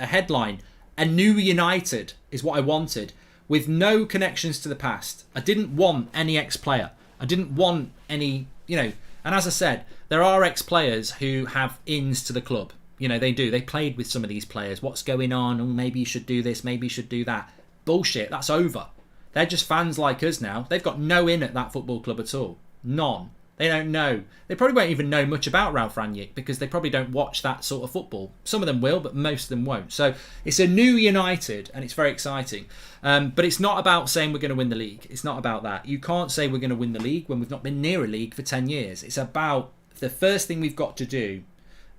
headline. A new United is what I wanted, with no connections to the past. I didn't want any ex-player. I didn't want any, you know, and as I said, there are ex-players who have ins to the club. You know, they do. They played with some of these players. What's going on? Oh, maybe you should do this. Maybe you should do that. Bullshit. That's over. They're just fans like us now. They've got no in at that football club at all. None. They don't know. They probably won't even know much about Ralph Rangnick because they probably don't watch that sort of football. Some of them will, but most of them won't. So it's a new United, and it's very exciting. But it's not about saying we're going to win the league. It's not about that. You can't say we're going to win the league when we've not been near a league for 10 years. It's about the first thing we've got to do,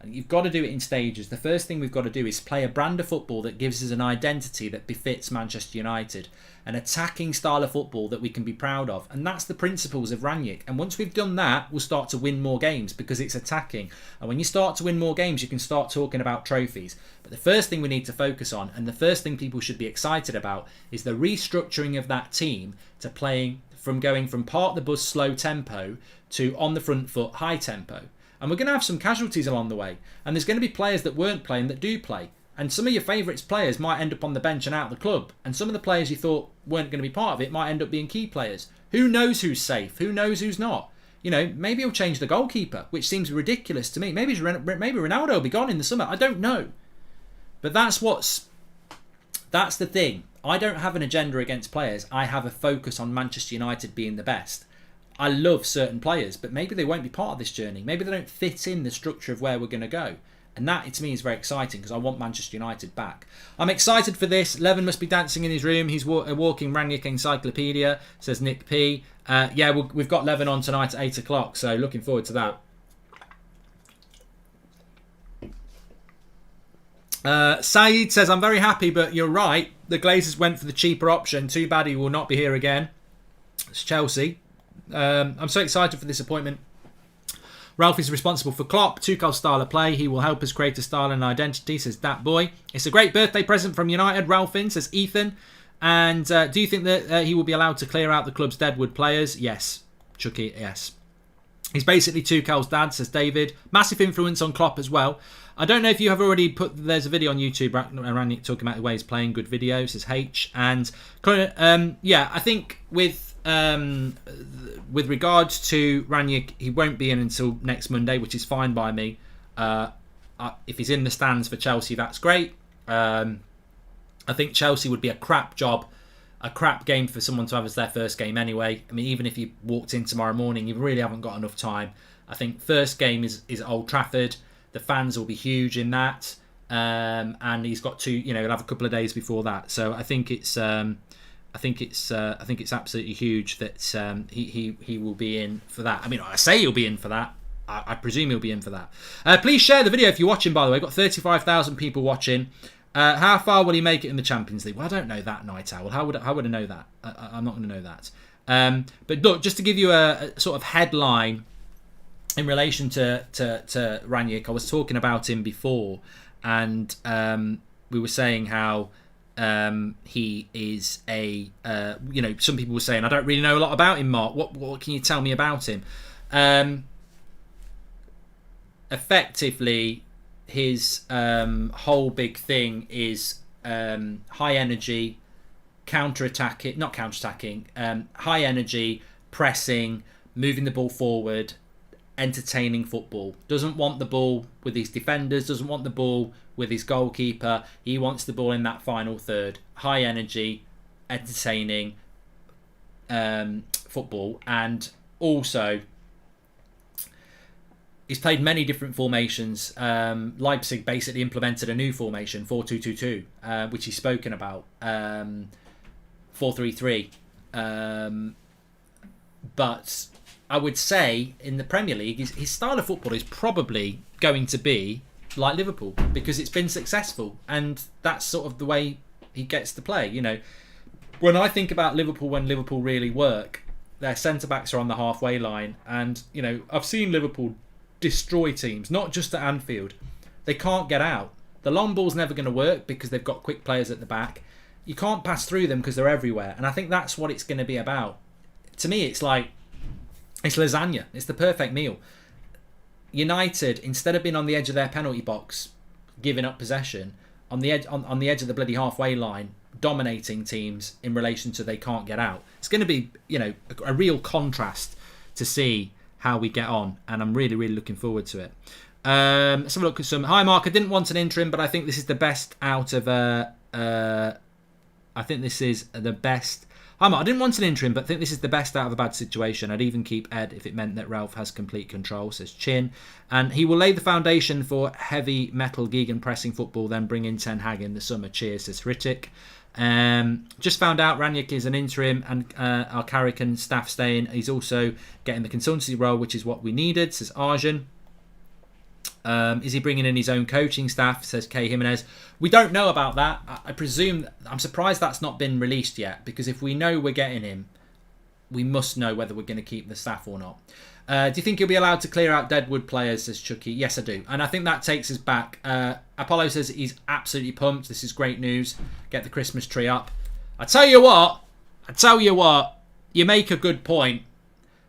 and you've got to do it in stages. The first thing we've got to do is play a brand of football that gives us an identity that befits Manchester United, an attacking style of football that we can be proud of. And that's the principles of Rangnick. And once we've done that, we'll start to win more games because it's attacking. And when you start to win more games, you can start talking about trophies. But the first thing we need to focus on, and the first thing people should be excited about, is the restructuring of that team to playing from going from part the bus slow tempo to on the front foot high tempo. And we're going to have some casualties along the way. And there's going to be players that weren't playing that do play. And some of your favourites players might end up on the bench and out of the club. And some of the players you thought weren't going to be part of it might end up being key players. Who knows who's safe? Who knows who's not? You know, maybe he'll change the goalkeeper, which seems ridiculous to me. Maybe Ronaldo will be gone in the summer. I don't know. But that's the thing. I don't have an agenda against players. I have a focus on Manchester United being the best. I love certain players, but maybe they won't be part of this journey. Maybe they don't fit in the structure of where we're going to go. And that, to me, is very exciting because I want Manchester United back. I'm excited for this. Levin must be dancing in his room. He's a walking Rangnick encyclopedia, says Nick P. Yeah, we've got Levin on tonight at 8 o'clock, so looking forward to that. Saeed says, I'm very happy, but you're right. The Glazers went for the cheaper option. Too bad he will not be here again. It's Chelsea. I'm so excited for this appointment. Ralph is responsible for Klopp, Tuchel's style of play. He will help us create a style and identity, says that boy. It's a great birthday present from United, Ralphin, says Ethan. And do you think that he will be allowed to clear out the club's deadwood players? Yes. Chucky, yes. He's basically Tuchel's dad, says David. Massive influence on Klopp as well. I don't know if you have already put... There's a video on YouTube, Rangnick talking about the way he's playing, good video, says H. And yeah, I think with regards to Rangnick, he won't be in until next Monday, which is fine by me. If he's in the stands for Chelsea, that's great. I think Chelsea would be a crap game for someone to have as their first game anyway. I mean, even if you walked in tomorrow morning, you really haven't got enough time. I think first game is Old Trafford. The fans will be huge in that. and he's got two. He'll have a couple of days before that. So I think it's absolutely huge that he will be in for that. I mean, I say he'll be in for that. I presume he'll be in for that. Please share the video if you're watching. By the way, got 35,000 people watching. How far will he make it in the Champions League? Well, I don't know that, Night Owl. How would I know that? I'm not going to know that. But look, just to give you a sort of headline in relation to Rangnick, I was talking about him before, and we were saying how he is a some people were saying, I don't really know a lot about him, Mark. What can you tell me about him? Effectively, his whole big thing is high energy, not counter-attacking, high energy, pressing, moving the ball forward, entertaining football. Doesn't want the ball with his defenders, doesn't want the ball with his goalkeeper. He wants the ball in that final third. High energy, entertaining football. And also, he's played many different formations. Leipzig basically implemented a new formation, 4-2-2-2, which he's spoken about. 4-3-3. But I would say in the Premier League, his style of football is probably going to be like Liverpool, because it's been successful, and that's sort of the way he gets to play. When I think about Liverpool, when Liverpool really work, their centre-backs are on the halfway line, and I've seen Liverpool destroy teams, not just at Anfield. They can't get out. The long ball's never going to work because they've got quick players at the back. You can't pass through them because they're everywhere, and I think that's what it's going to be about. To me, it's lasagna. It's the perfect meal. United, instead of being on the edge of their penalty box, giving up possession, on the edge of the bloody halfway line, dominating teams in relation to they can't get out. It's going to be, a real contrast to see how we get on, and I'm really, really looking forward to it. Let's have a look at some. Hi, Mark. I didn't want an interim, but I think this is the best out of. I think this is the best. Hi, Mark. I didn't want an interim, but I think this is the best out of a bad situation. I'd even keep Ed if it meant that Ralph has complete control, says Chin. And he will lay the foundation for heavy metal gegenpressing football, then bring in Ten Hag in the summer. Cheers, says Hrithik. Just found out Rangnick is an interim, and our Carrick staff staying. He's also getting the consultancy role, which is what we needed, says Arjun. Is he bringing in his own coaching staff, says Kay Jimenez. We don't know about that. I presume, I'm surprised that's not been released yet, because if we know we're getting him, we must know whether we're going to keep the staff or not. Do you think he'll be allowed to clear out Deadwood players, says Chucky? Yes, I do. And I think that takes us back. Apollo says he's absolutely pumped. This is great news. Get the Christmas tree up. I tell you what, you make a good point.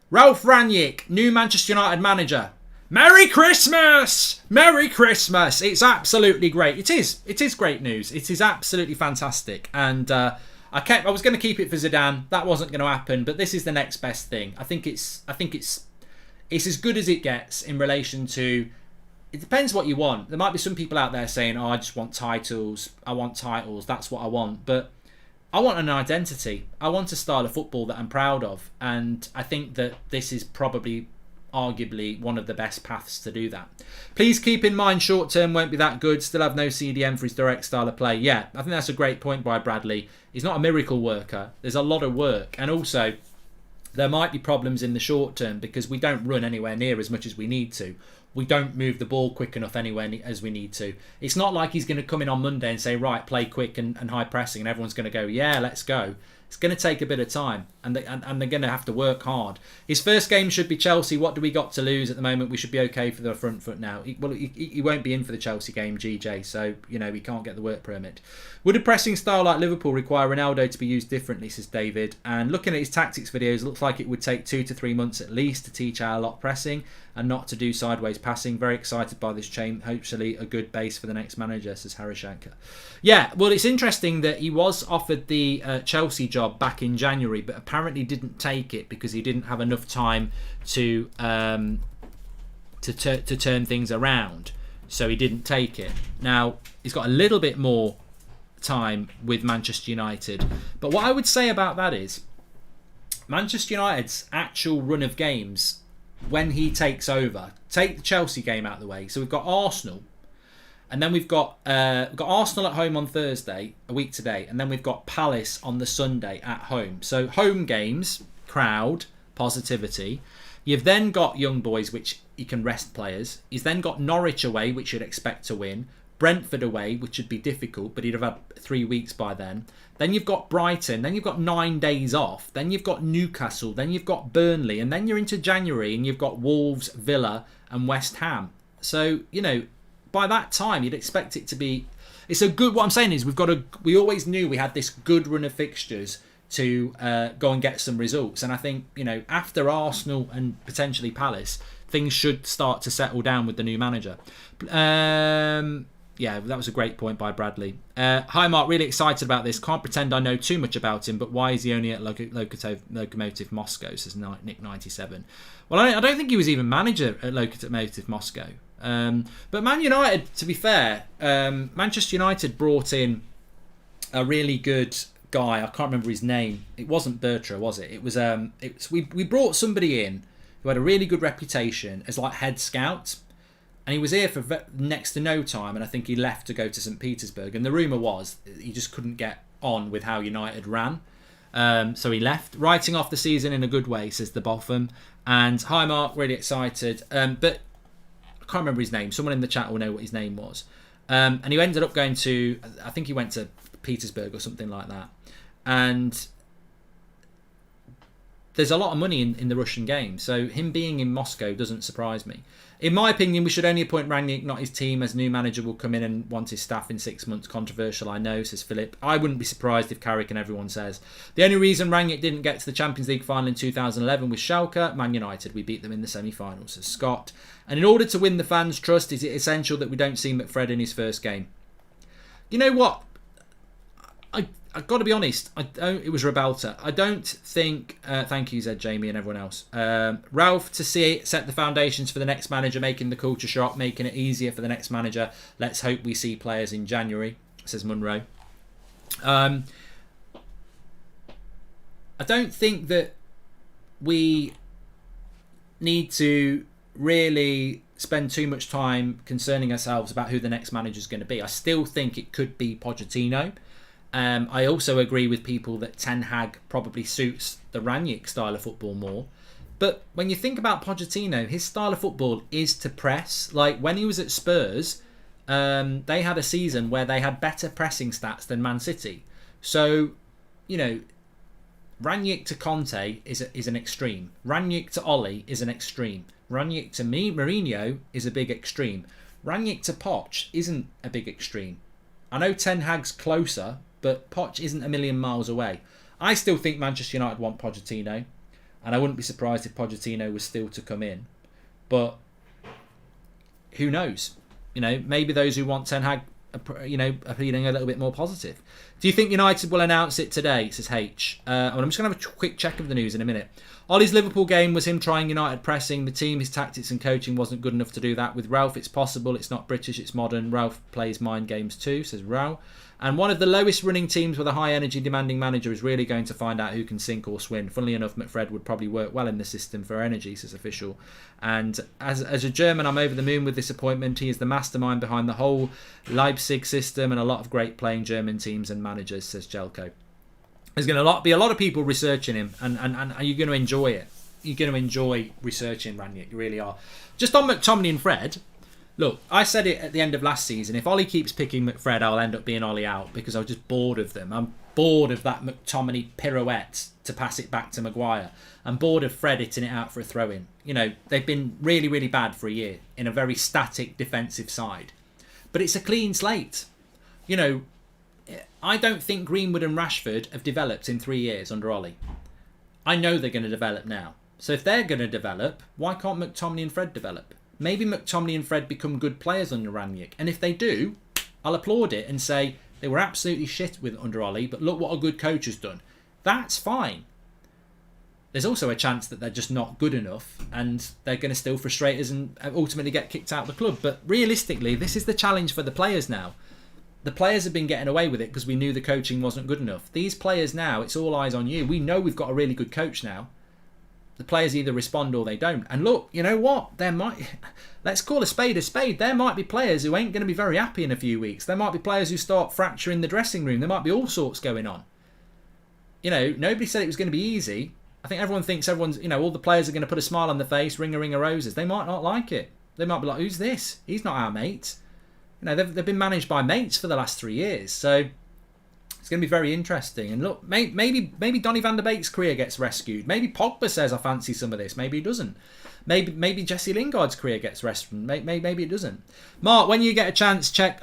Ralph Rangnick, new Manchester United manager. Merry Christmas! Merry Christmas! It's absolutely great. It is great news. It is absolutely fantastic. And I was going to keep it for Zidane. That wasn't going to happen. But this is the next best thing. I think it's as good as it gets in relation to. It depends what you want. There might be some people out there saying, "Oh, I just want titles. I want titles. That's what I want." But I want an identity. I want a style of football that I'm proud of. And I think that this is probably, arguably, one of the best paths to do that. Please keep in mind short term won't be that good. Still have no CDM for his direct style of play. Yeah, I think that's a great point by Bradley. He's not a miracle worker. There's a lot of work, and also there might be problems in the short term because we don't run anywhere near as much as we need to. We don't move the ball quick enough anywhere as we need to. It's not like he's going to come in on Monday and say, right, play quick and high pressing, and everyone's going to go, yeah, let's go. It's going to take a bit of time, and they're going to have to work hard. His first game should be Chelsea. What do we got to lose at the moment? We should be okay for the front foot now. He won't be in for the Chelsea game, GJ, so he can't get the work permit. Would a pressing style like Liverpool require Ronaldo to be used differently, says David? And looking at his tactics videos, it looks like it would take 2 to 3 months at least to teach our lot pressing and not to do sideways passing. Very excited by this change. Hopefully a good base for the next manager, says Harry Shankar. Yeah, well, it's interesting that he was offered the Chelsea job back in January, but apparently didn't take it because he didn't have enough time to turn things around. So he didn't take it. Now, he's got a little bit more time with Manchester United. But what I would say about that is Manchester United's actual run of games when he takes over, take the Chelsea game out of the way. So we've got Arsenal, And then we've got Arsenal at home on Thursday, a week today, and then we've got Palace on the Sunday at home. So home games, crowd, positivity. You've then got young boys, which you can rest players. He's then got Norwich away, which you'd expect to win. Brentford away, which would be difficult, but he'd have had 3 weeks by then. Then you've got Brighton. Then you've got 9 days off. Then you've got Newcastle. Then you've got Burnley. And then you're into January and you've got Wolves, Villa and West Ham. So, by that time, you'd expect it to be... It's a good... What I'm saying is we always knew we had this good run of fixtures to go and get some results. And I think, after Arsenal and potentially Palace, things should start to settle down with the new manager. Yeah, that was a great point by Bradley. Hi, Mark. Really excited about this. Can't pretend I know too much about him, but why is he only at Lokomotiv Moscow, says Nick97. Well, I don't think he was even manager at Lokomotiv Moscow. But Man United, to be fair, Manchester United brought in a really good guy. I can't remember his name. It wasn't Bertra, was it? It was. We brought somebody in who had a really good reputation as like head scout. And he was here for next to no time, and I think he left to go to St. Petersburg. And the rumour was he just couldn't get on with how United ran. So he left, writing off the season in a good way, says the Botham. And hi, Mark, really excited. But I can't remember his name. Someone in the chat will know what his name was. And he ended up going to, I think he went to Petersburg or something like that. And there's a lot of money in the Russian game. So him being in Moscow doesn't surprise me. In my opinion, we should only appoint Rangnick, not his team, as new manager will come in and want his staff in 6 months. Controversial, I know, says Philip. I wouldn't be surprised if Carrick and everyone says. The only reason Rangnick didn't get to the Champions League final in 2011 was Schalke, Man United. We beat them in the semi-finals, says Scott. And in order to win the fans' trust, is it essential that we don't see McFred in his first game? You know what? I've got to be honest. It was Rebelta. I don't think. Thank you, Zed, Jamie, and everyone else. Ralph to set the foundations for the next manager, making the culture shock, making it easier for the next manager. Let's hope we see players in January, says Munro. I don't think that we need to really spend too much time concerning ourselves about who the next manager is going to be. I still think it could be Pochettino. I also agree with people that Ten Hag probably suits the Rangnick style of football more. But when you think about Pochettino, his style of football is to press. Like when he was at Spurs, they had a season where they had better pressing stats than Man City. So, Rangnick to Conte is an extreme. Rangnick to Ole is an extreme. Rangnick to Mourinho is a big extreme. Rangnick to Poch isn't a big extreme. I know Ten Hag's closer, but Poch isn't a million miles away. I still think Manchester United want Pochettino, and I wouldn't be surprised if Pochettino was still to come in. But who knows? Maybe those who want Ten Hag, are feeling a little bit more positive. Do you think United will announce it today? Says H. I'm just going to have a quick check of the news in a minute. Ollie's Liverpool game was him trying United pressing. The team, his tactics and coaching wasn't good enough to do that. With Ralph, it's possible. It's not British, it's modern. Ralph plays mind games too, says Ralph. And one of the lowest running teams with a high energy demanding manager is really going to find out who can sink or swim. Funnily enough, McFred would probably work well in the system for energy, says Official. And as a German, I'm over the moon with this appointment. He is the mastermind behind the whole Leipzig system and a lot of great playing German teams and managers, says Jelko. There's going to be a lot of people researching him, and you're going to enjoy it. You're going to enjoy researching Rangnick. You really are. Just on McTominay and Fred, look, I said it at the end of last season. If Ollie keeps picking McFred, I'll end up being Ollie out because I was just bored of them. I'm bored of that McTominay pirouette to pass it back to Maguire. I'm bored of Fred hitting it out for a throw-in. They've been really, really bad for a year in a very static defensive side. But it's a clean slate. I don't think Greenwood and Rashford have developed in 3 years under Ollie. I know they're going to develop now. So if they're going to develop, why can't McTominay and Fred develop? Maybe McTominay and Fred become good players under Rangnick. And if they do, I'll applaud it and say they were absolutely shit under Ollie, but look what a good coach has done. That's fine. There's also a chance that they're just not good enough and they're going to still frustrate us and ultimately get kicked out of the club. But realistically, this is the challenge for the players now. The players have been getting away with it because we knew the coaching wasn't good enough. These players now, it's all eyes on you. We know we've got a really good coach now. the players either respond or they don't. And look, you know what? Let's call a spade a spade. There might be players who ain't going to be very happy in a few weeks. There might be players who start fracturing the dressing room. There might be all sorts going on. You know, nobody said it was going to be easy. I think everyone thinks all the players are going to put a smile on their face, ring a roses. They might not like it. They might be like, who's this? He's not our mate. You know, they've been managed by mates for the last 3 years. So it's going to be very interesting. And look, maybe Donny van der Beek's career gets rescued. Maybe Pogba says, I fancy some of this. Maybe he doesn't. Maybe Jesse Lingard's career gets rescued. Maybe it doesn't. Mark, when you get a chance, check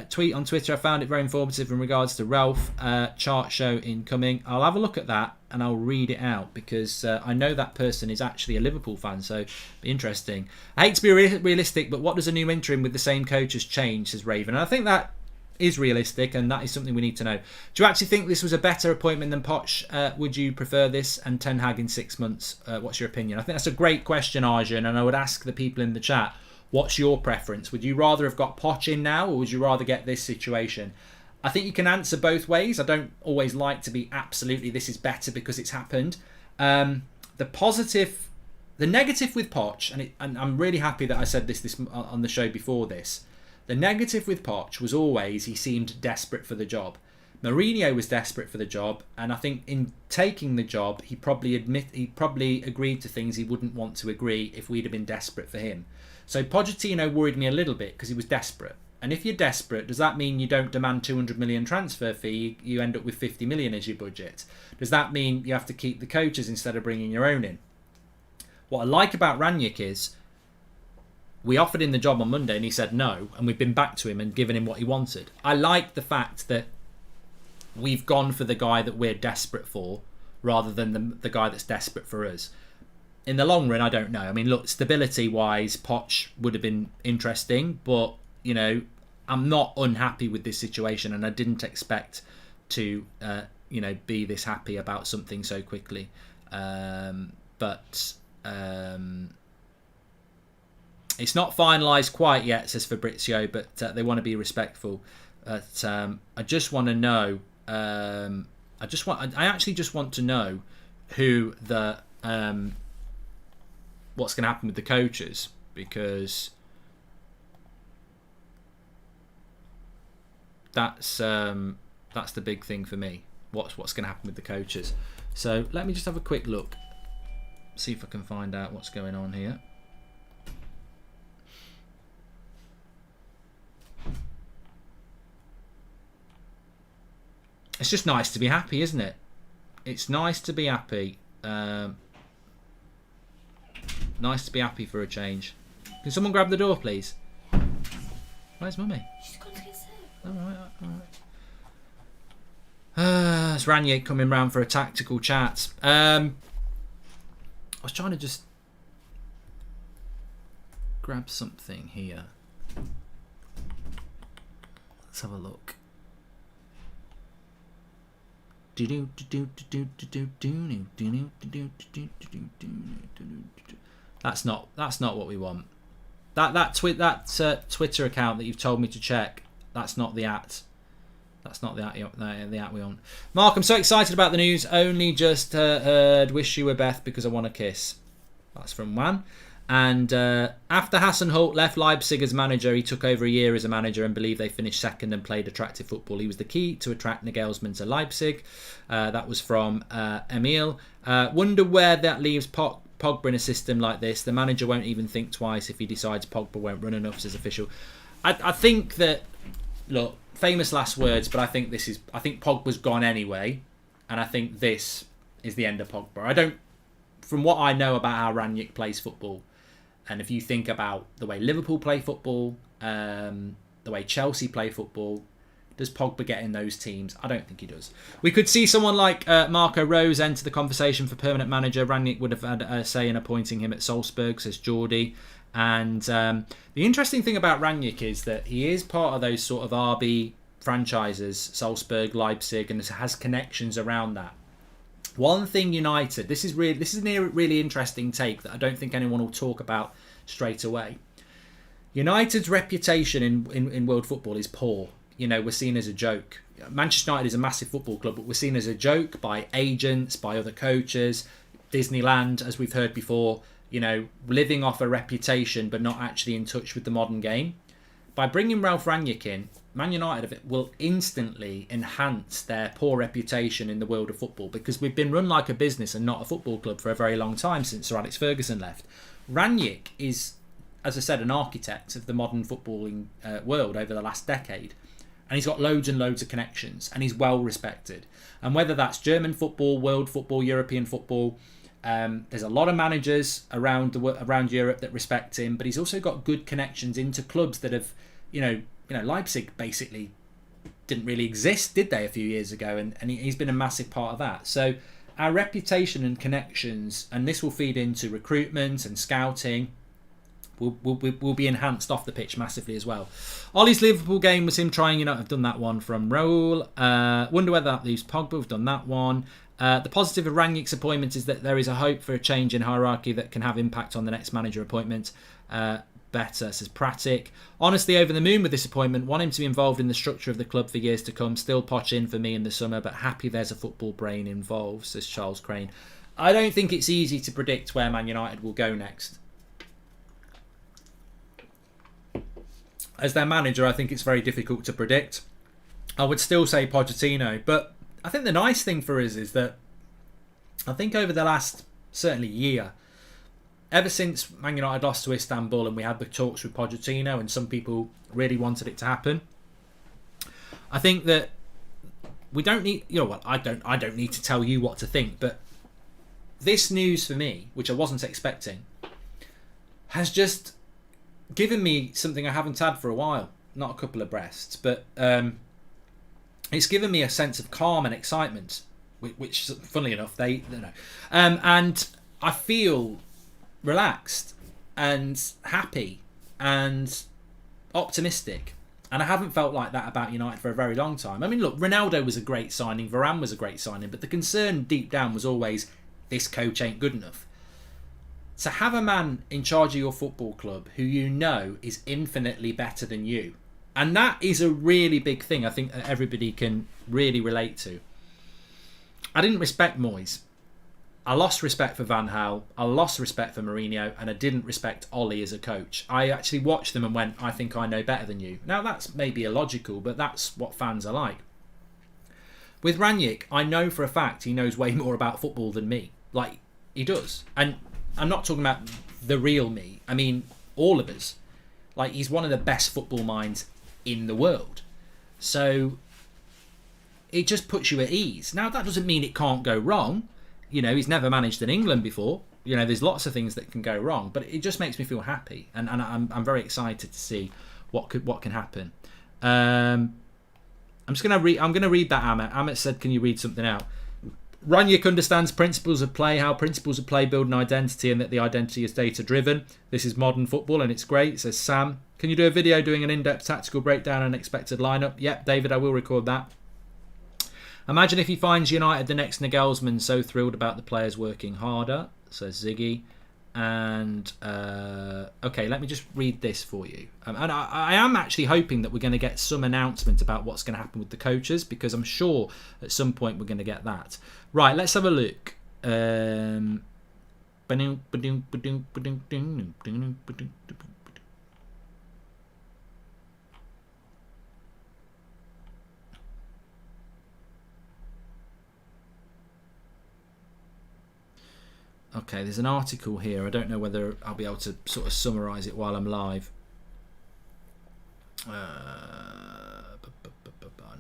tweet on Twitter. I found it very informative in regards to Ralph. Chart show incoming. I'll have a look at that and I'll read it out because I know that person is actually a Liverpool fan, so be interesting. I hate to be realistic, but what does a new interim with the same coaches change, says Raven. And I think that is realistic, and that is something we need to know. Do you actually think this was a better appointment than Poch? Would you prefer this and Ten Hag in 6 months? What's your opinion? I think that's a great question, Arjun, and I would ask the people in the chat, what's your preference? Would you rather have got Poch in now, or would you rather get this situation? I think you can answer both ways. I don't always like to be absolutely this is better because it's happened. The negative with Poch, and I'm really happy that I said this on the show before this. The negative with Poch was always he seemed desperate for the job. Mourinho was desperate for the job, and I think in taking the job, he probably agreed to things he wouldn't want to agree if we'd have been desperate for him. So Pochettino worried me a little bit because he was desperate. And if you're desperate, does that mean you don't demand 200 million transfer fee? You end up with 50 million as your budget. Does that mean you have to keep the coaches instead of bringing your own in? What I like about Rangnick is, we offered him the job on Monday and he said no, and we've been back to him and given him what he wanted. I like the fact that we've gone for the guy that we're desperate for rather than the guy that's desperate for us. In the long run, I don't know. I mean, look, stability-wise, Poch would have been interesting, but, you know, I'm not unhappy with this situation, and I didn't expect to, be this happy about something so quickly. It's not finalised quite yet, says Fabrizio, but they want to be respectful. But I just want to know. I actually just want to know who the what's going to happen with the coaches, because that's the big thing for me. What's going to happen with the coaches? So let me just have a quick look, see if I can find out what's going on here. It's just nice to be happy, isn't it? It's nice to be happy. Nice to be happy for a change. Can someone grab the door, please? Where's Mummy? She's gone to get sick. Alright. It's Rangnick coming round for a tactical chat. I was trying to just grab something here. Let's have a look. That's not what we want. That Twitter account that you've told me to check, that's not the at. That's not the at we want. Mark, I'm so excited about the news. Only just heard wish you were Beth because I want a kiss. That's from Juan. And after Hasenhüttl left Leipzig as manager, he took over a year as a manager and believed they finished second and played attractive football. He was the key to attract Nagelsmann to Leipzig. That was from Emil. Wonder where that leaves Pogba in a system like this. The manager won't even think twice if he decides Pogba won't run enough, says official. I think that, look, famous last words, but I think Pogba's gone anyway, and I think this is the end of Pogba. From what I know about how Rangnick plays football, and if you think about the way Liverpool play football, the way Chelsea play football, does Pogba get in those teams? I don't think he does. We could see someone like Marco Rose enter the conversation for permanent manager. Rangnick would have had a say in appointing him at Salzburg, says Geordie. And the interesting thing about Rangnick is that he is part of those sort of RB franchises, Salzburg, Leipzig, and has connections around that. One thing United, this is a really interesting take that I don't think anyone will talk about straight away. United's reputation in world football is poor. You know, we're seen as a joke. Manchester United is a massive football club, but we're seen as a joke by agents, by other coaches. Disneyland, as we've heard before, living off a reputation but not actually in touch with the modern game. By bringing Ralf Rangnick in, Man United will instantly enhance their poor reputation in the world of football, because we've been run like a business and not a football club for a very long time since Sir Alex Ferguson left. Rangnick is, as I said, an architect of the modern footballing world over the last decade. And he's got loads and loads of connections, and he's well respected. And whether that's German football, world football, European football, there's a lot of managers around Europe that respect him, but he's also got good connections into clubs that have, Leipzig basically didn't really exist, did they, a few years ago? And he's been a massive part of that. So our reputation and connections, and this will feed into recruitment and scouting, will be enhanced off the pitch massively as well. Ollie's Liverpool game was him trying, I've done that one from Raul. Wonder whether that leaves Pogba. We've done that one. The positive of Rangnick's appointment is that there is a hope for a change in hierarchy that can have impact on the next manager appointment. Better, says Pratic. Honestly, over the moon with this appointment. Want him to be involved in the structure of the club for years to come. Still Poch in for me in the summer, but happy there's a football brain involved, says Charles Crane. I don't think it's easy to predict where Man United will go next. As their manager, I think it's very difficult to predict. I would still say Pochettino, but I think the nice thing for us is that I think over the last, certainly year, ever since Man United lost to Istanbul and we had the talks with Pochettino and some people really wanted it to happen, I think that we don't need, I don't need to tell you what to think, but this news for me, which I wasn't expecting, has just given me something I haven't had for a while. Not a couple of breasts, but it's given me a sense of calm and excitement, which funnily enough, they know. And I feel relaxed and happy and optimistic. And I haven't felt like that about United for a very long time. I mean, look, Ronaldo was a great signing, Varane was a great signing, but the concern deep down was always, this coach ain't good enough. To have a man in charge of your football club who is infinitely better than you, and that is a really big thing I think that everybody can really relate to. I didn't respect Moyes. I lost respect for Van Gaal, I lost respect for Mourinho, and I didn't respect Ollie as a coach. I actually watched them and went, I think I know better than you. Now that's maybe illogical, but that's what fans are like. With Rangnick, I know for a fact he knows way more about football than me. Like, he does. And I'm not talking about the real me. I mean, all of us. Like, he's one of the best football minds in the world. So, it just puts you at ease. Now, that doesn't mean it can't go wrong. He's never managed in England before. There's lots of things that can go wrong. But it just makes me feel happy. And I'm very excited to see what can happen. I'm going to read that, Amit. Amit said, can you read something out? Rangnick understands principles of play, how principles of play build an identity, and that the identity is data-driven. This is modern football, and it's great, says Sam. Can you do a video doing an in-depth tactical breakdown and expected lineup? Yep, David, I will record that. Imagine if he finds United the next Nagelsmann, so thrilled about the players working harder, says Ziggy. And, okay, let me just read this for you. And I am actually hoping that we're going to get some announcement about what's going to happen with the coaches, because I'm sure at some point we're going to get that. Right, let's have a look. Okay, there's an article here. I don't know whether I'll be able to sort of summarise it while I'm live. No,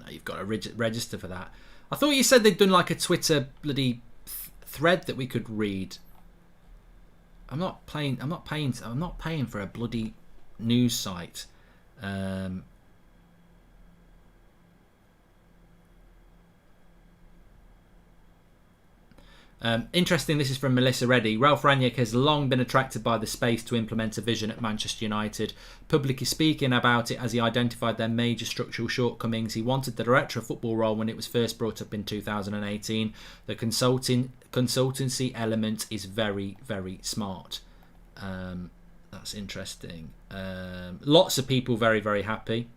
you've got to register for that. I thought you said they'd done like a Twitter bloody thread that we could read. I'm not paying for a bloody news site. Interesting, this is from Melissa Reddy. Ralf Rangnick has long been attracted by the space to implement a vision at Manchester United. Publicly speaking about it as he identified their major structural shortcomings, he wanted the director of football role when it was first brought up in 2018. The consultancy element is very, very smart. That's interesting. Lots of people very, very happy.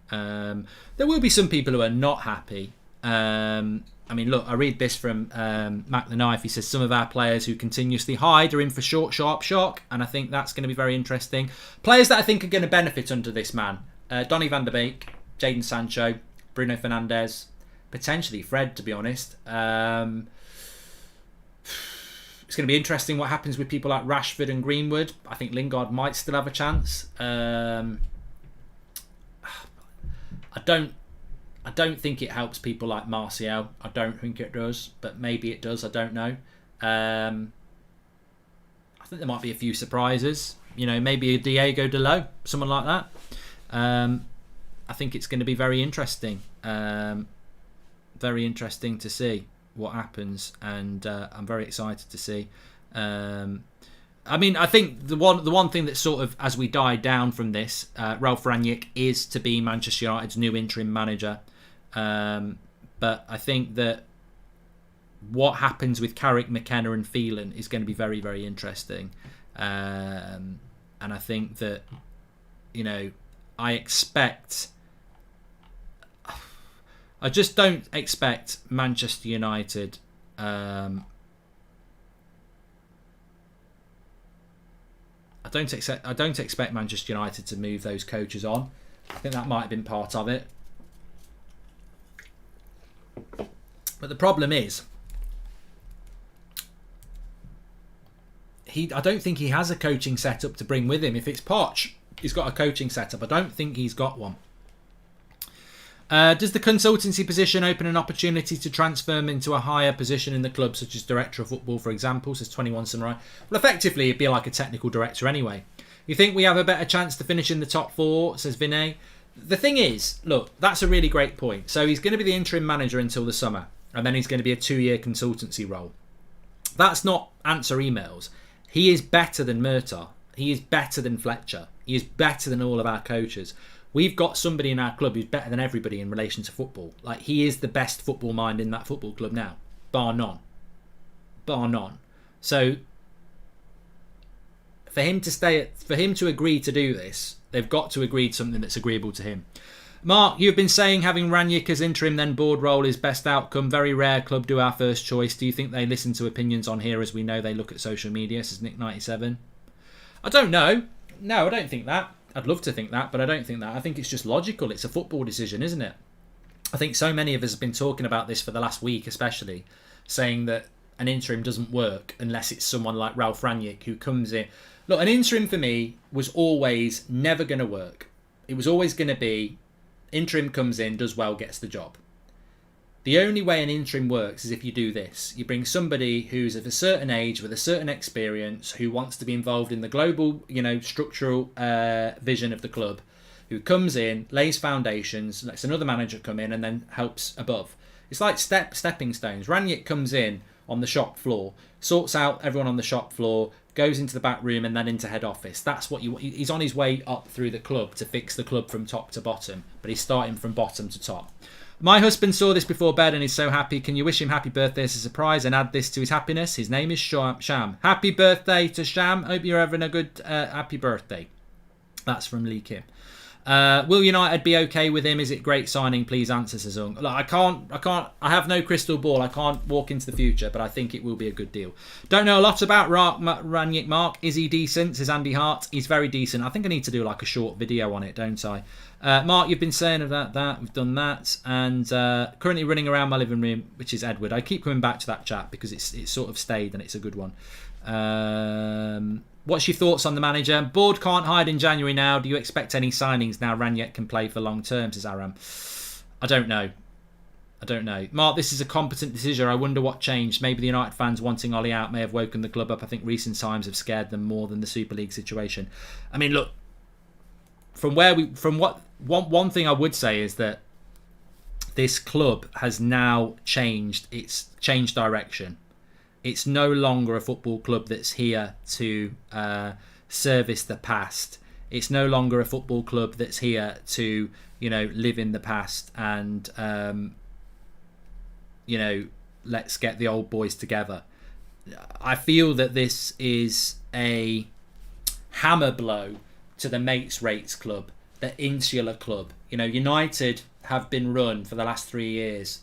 There will be some people who are not happy. I mean, look, I read this from Mac the Knife. He says some of our players who continuously hide are in for short, sharp shock, and I think that's going to be very interesting. Players that I think are going to benefit under this man: Donny van der Beek, Jadon Sancho, Bruno Fernandes, potentially Fred. To be honest, it's going to be interesting what happens with people like Rashford and Greenwood. I think Lingard might still have a chance. I don't think it helps people like Martial. I don't think it does, but maybe it does. I don't know. I think there might be a few surprises. You know, maybe a Diego Dalot, someone like that. I think it's going to be very interesting. Very interesting to see what happens, and I'm very excited to see. I mean, I think the one thing that sort of, as we die down from this, Ralf Rangnick is to be Manchester United's new interim manager. But I think that what happens with Carrick, McKenna and Phelan is going to be very, very interesting. And I think that, you know, I just don't expect Manchester United I don't expect Manchester United to move those coaches on. I think that might have been part of it. But the problem is, I don't think he has a coaching setup to bring with him. If it's Poch, he's got a coaching setup. I don't think he's got one. Does the consultancy position open an opportunity to transfer him into a higher position in the club, such as director of football, for example, says 21 Samurai? Well, effectively, it'd be like a technical director anyway. You think we have a better chance to finish in the top four, says Vinay? The thing is, look, that's a really great point. So he's going to be the interim manager until the summer, and then he's going to be a 2-year consultancy role. That's not answer emails. He is better than Murtaugh. He is better than Fletcher. He is better than all of our coaches. We've got somebody in our club who's better than everybody in relation to football. Like, he is the best football mind in that football club now, bar none. Bar none. So for him to agree to do this, they've got to agree to something that's agreeable to him. Mark, you've been saying having Rangnick as interim then board role is best outcome. Very rare club do our first choice. Do you think they listen to opinions on here, as we know they look at social media, says Nick97? I don't know. No, I don't think that. I'd love to think that, but I don't think that. I think it's just logical. It's a football decision, isn't it? I think so many of us have been talking about this for the last week, especially, saying that an interim doesn't work unless it's someone like Ralf Rangnick who comes in. Look, an interim for me was always never going to work. It was always going to be interim comes in, does well, gets the job. The only way an interim works is if you do this. You bring somebody who's of a certain age with a certain experience, who wants to be involved in the global, structural vision of the club, who comes in, lays foundations, lets another manager come in and then helps above. It's like stepping stones. Rangnick comes in on the shop floor, sorts out everyone on the shop floor, goes into the back room and then into head office. That's what he's on his way up through the club to fix the club from top to bottom, but he's starting from bottom to top. My husband saw this before bed and is so happy. Can you wish him happy birthday as a surprise and add this to his happiness? His name is Sham. Happy birthday to Sham. Hope you're having a good happy birthday. That's from Lee Kim. Will United be okay with him? Is it great signing? Please answer, Sazung. Look, I have no crystal ball. I can't walk into the future, but I think it will be a good deal. Don't know a lot about Rangnick, Mark. Is he decent? Says Andy Hart. He's very decent. I think I need to do like a short video on it, don't I? Mark, you've been saying about that. We've done that. And currently running around my living room, which is Edward. I keep coming back to that chat because it's sort of stayed and it's a good one. What's your thoughts on the manager? Board can't hide in January now. Do you expect any signings now Rangnick can play for long term, says Aram? I don't know. Mark, this is a competent decision. I wonder what changed. Maybe the United fans wanting Ollie out may have woken the club up. I think recent times have scared them more than the Super League situation. I mean, look, one thing I would say is that this club has now changed direction. It's no longer a football club that's here to service the past. It's no longer a football club that's here to, live in the past and, let's get the old boys together. I feel that this is a hammer blow to the mates rates club, the insular club. United have been run for the last 3 years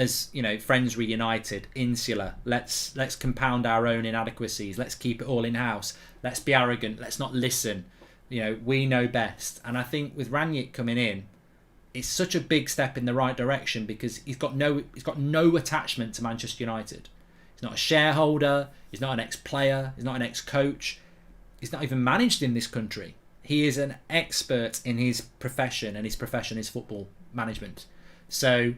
as friends reunited, insular. Let's compound our own inadequacies. Let's keep it all in house. Let's be arrogant. Let's not listen. We know best. And I think with Rangnick coming in, it's such a big step in the right direction because he's got no attachment to Manchester United. He's not a shareholder. He's not an ex-player. He's not an ex-coach. He's not even managed in this country. He is an expert in his profession, and his profession is football management. So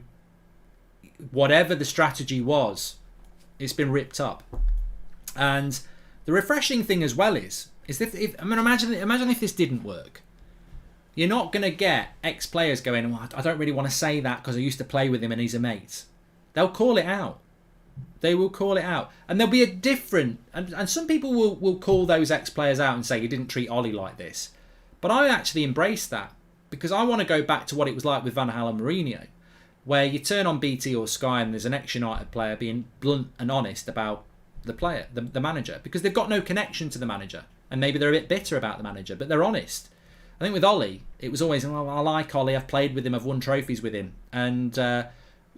whatever the strategy was, it's been ripped up. And the refreshing thing as well is imagine if this didn't work. You're not going to get ex-players going, well, I don't really want to say that because I used to play with him and he's a mate. They'll call it out. They will call it out. And there'll be a different... And some people will call those ex-players out and say, you didn't treat Ollie like this. But I actually embrace that because I want to go back to what it was like with Van Gaal and Mourinho, where you turn on BT or Sky and there's an ex-United player being blunt and honest about the player, the manager, because they've got no connection to the manager. And maybe they're a bit bitter about the manager, but they're honest. I think with Ollie, it was always, I like Ollie, I've played with him, I've won trophies with him. And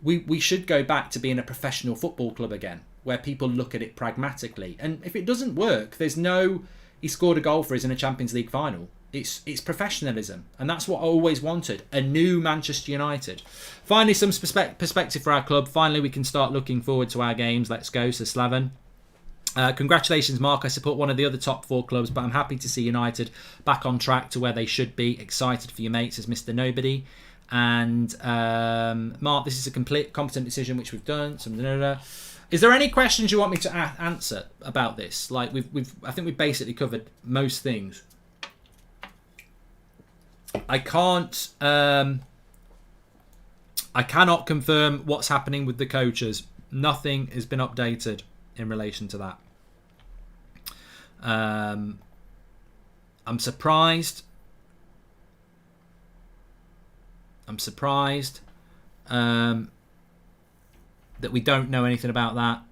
we should go back to being a professional football club again, where people look at it pragmatically. And if it doesn't work, he scored a goal for us in a Champions League final. It's professionalism. And that's what I always wanted, a new Manchester United. Finally, some perspective for our club. Finally, we can start looking forward to our games. Let's go, Sir Slaven. Congratulations, Mark. I support one of the other top 4 clubs, but I'm happy to see United back on track to where they should be. Excited for your mates, as Mr. Nobody. And Mark, this is a complete competent decision, which we've done. Is there any questions you want me to answer about this? Like I think we've basically covered most things. I cannot confirm what's happening with the coaches. Nothing has been updated in relation to that. I'm surprised. That we don't know anything about that.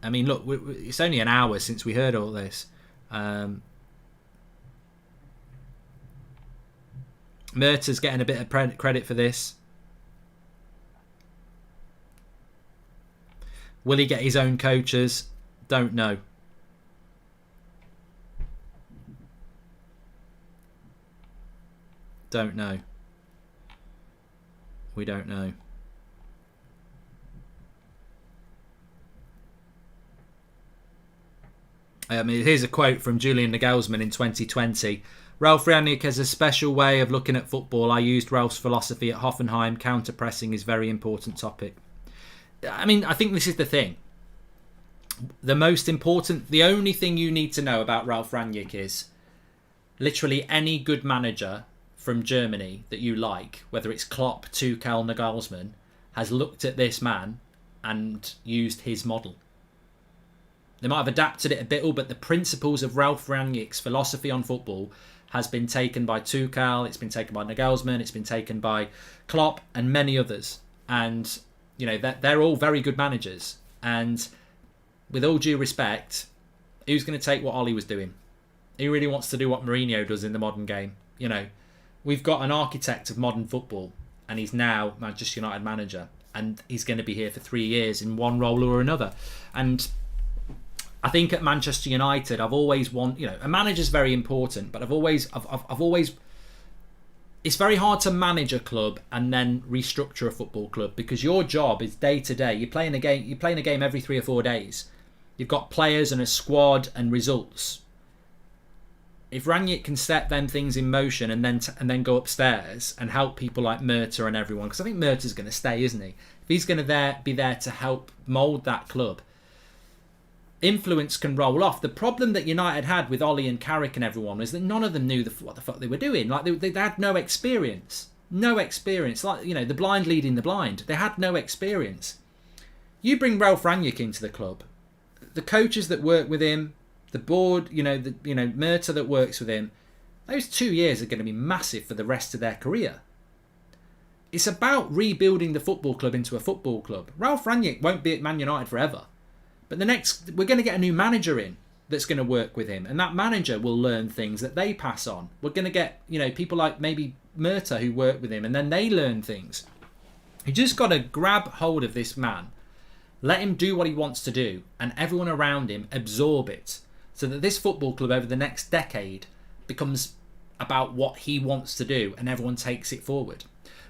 I mean, look, it's only an hour since we heard all this. Murtaugh's getting a bit of credit for this. Will he get his own coaches? Don't know. Don't know. We don't know. Here's a quote from Julian Nagelsmann in 2020. Ralf Rangnick has a special way of looking at football. I used Ralph's philosophy at Hoffenheim. Counter-pressing is a very important topic. I mean, I think this is the thing. The only thing you need to know about Ralf Rangnick is literally any good manager from Germany that you like, whether it's Klopp, Tuchel, Nagelsmann, has looked at this man and used his model. They might have adapted it a bit, but the principles of Ralf Rangnick's philosophy on football has been taken by Tuchel, it's been taken by Nagelsmann, it's been taken by Klopp and many others. And, they're all very good managers. And with all due respect, who's going to take what Ollie was doing? Who really wants to do what Mourinho does in the modern game? We've got an architect of modern football, and he's now Manchester United manager, and he's going to be here for 3 years in one role or another. And I think at Manchester United, I've always a manager's very important, but I've always, it's very hard to manage a club and then restructure a football club because your job is day to day. You're playing a game every 3 or 4 days. You've got players and a squad and results. If Rangnick can set them things in motion and then go upstairs and help people like Murtaugh and everyone, because I think Murtaugh's going to stay, isn't he? If he's going to be there to help mould that club, influence can roll off. The problem that United had with Ollie and Carrick and everyone was that none of them knew what the fuck they were doing. Like they had no experience. Like the blind leading the blind. They had no experience. You bring Ralf Rangnick into the club, the coaches that work with him, the board, Murtaugh that works with him, those 2 years are going to be massive for the rest of their career. It's about rebuilding the football club into a football club. Ralf Rangnick won't be at Man United forever. But we're going to get a new manager in that's going to work with him. And that manager will learn things that they pass on. We're going to get, people like maybe Murtaugh who work with him and then they learn things. You just got to grab hold of this man, let him do what he wants to do, and everyone around him absorb it, so that this football club over the next decade becomes about what he wants to do, and everyone takes it forward.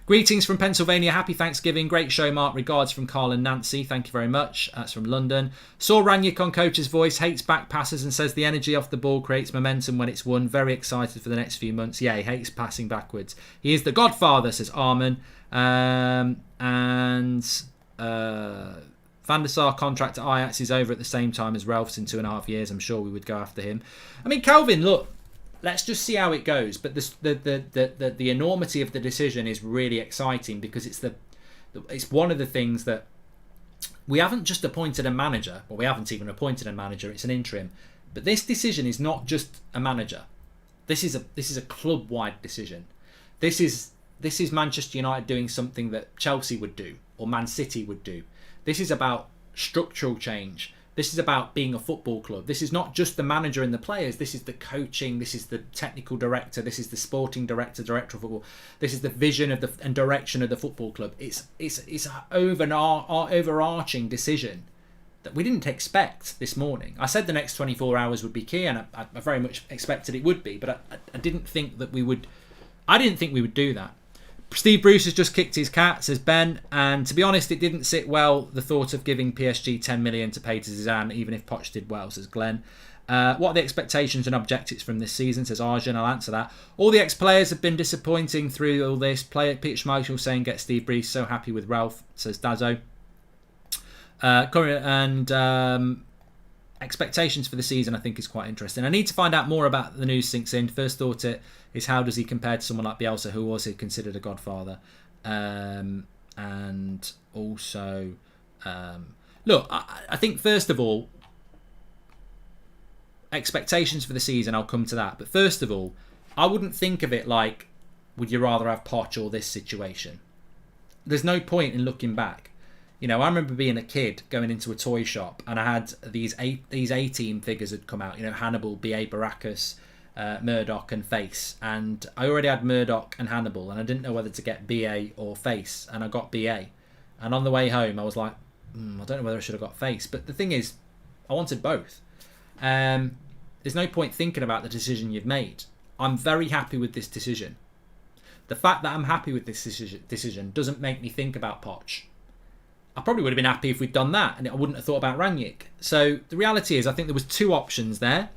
Greetings from Pennsylvania. Happy Thanksgiving. Great show, Mark. Regards from Carl and Nancy. Thank you very much. That's from London. Saw Rangnick on Coach's Voice. Hates back passes and says the energy off the ball creates momentum when it's won. Very excited for the next few months. Yeah, he hates passing backwards. He is the godfather, says Armin. Van der Sar contract at Ajax is over at the same time as Ralph's in 2.5 years. I'm sure we would go after him. I mean, Calvin, look, let's just see how it goes. But the enormity of the decision is really exciting, because it's one of the things that we haven't just appointed a manager. Well, we haven't even appointed a manager. It's an interim. But this decision is not just a manager. This is a club-wide decision. This is Manchester United doing something that Chelsea would do or Man City would do. This is about structural change. This is about being a football club. This is not just the manager and the players. This is the coaching. This is the technical director. This is the sporting director of football. This is the vision of and direction of the football club. It's an overarching decision that we didn't expect this morning. I said the next 24 hours would be key, and I very much expected it would be, but I didn't think that we would. I didn't think we would do that. Steve Bruce has just kicked his cat, says Ben, and to be honest, it didn't sit well, the thought of giving PSG 10 million to pay to Zidane, even if Poch did well, says Glenn. What are the expectations and objectives from this season, says Arjun. I'll answer that. All the ex-players have been disappointing through all this. Peter Schmeichel saying, get Steve Bruce so happy with Ralph, says Dazzo. Expectations for the season, I think, is quite interesting. I need to find out more about the news sinks in. First thought is how does he compare to someone like Bielsa, who was considered a godfather? And also, look, I think first of all, expectations for the season, I'll come to that. But first of all, I wouldn't think of it like, would you rather have Poch or this situation? There's no point in looking back. You know, I remember being a kid going into a toy shop, and I had these A-team figures had come out. You know, Hannibal, B.A. Baracus, Murdoch, and Face. And I already had Murdoch and Hannibal, and I didn't know whether to get B.A. or Face, and I got B.A. And on the way home, I was like, I don't know whether I should have got Face. But the thing is, I wanted both. There's no point thinking about the decision you've made. I'm very happy with this decision. The fact that I'm happy with this decision doesn't make me think about Poch. I probably would have been happy if we'd done that, and I wouldn't have thought about Rangnick. So the reality is, I think there was two options there.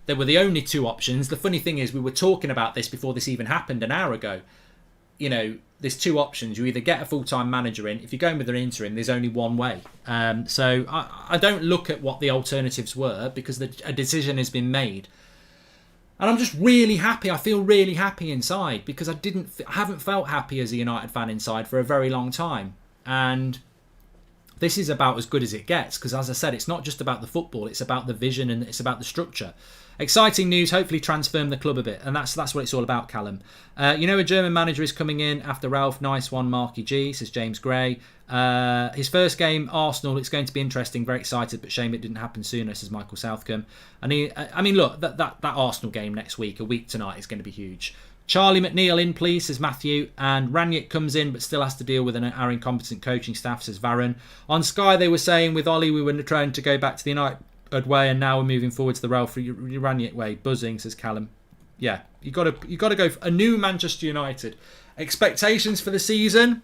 There were the only two options. The funny thing is, we were talking about this before this even happened an hour ago. You know, there's two options. You either get a full-time manager in. If you're going with an interim, there's only one way. So I don't look at what the alternatives were, because a decision has been made. And I'm just really happy. I feel really happy inside, because I haven't felt happy as a United fan inside for a very long time. And this is about as good as it gets, because as I said, it's not just about the football, it's about the vision and it's about the structure. Exciting news, hopefully transform the club a bit, and that's what it's all about, Callum. You know, a German manager is coming in after Ralph. Nice one, Marky G, says James Gray. His first game, Arsenal, it's going to be interesting, very excited, but shame it didn't happen sooner, says Michael Southcombe. And look, that Arsenal game next week, a week tonight, is going to be huge. Charlie McNeil in, please, says Matthew. And Rangnick comes in but still has to deal with our incompetent coaching staff, says Varun. On Sky, they were saying with Ollie, we were trying to go back to the United way, and now we're moving forward to the Ralph Rangnick way. Buzzing, says Callum. Yeah, you got to go for a new Manchester United. Expectations for the season?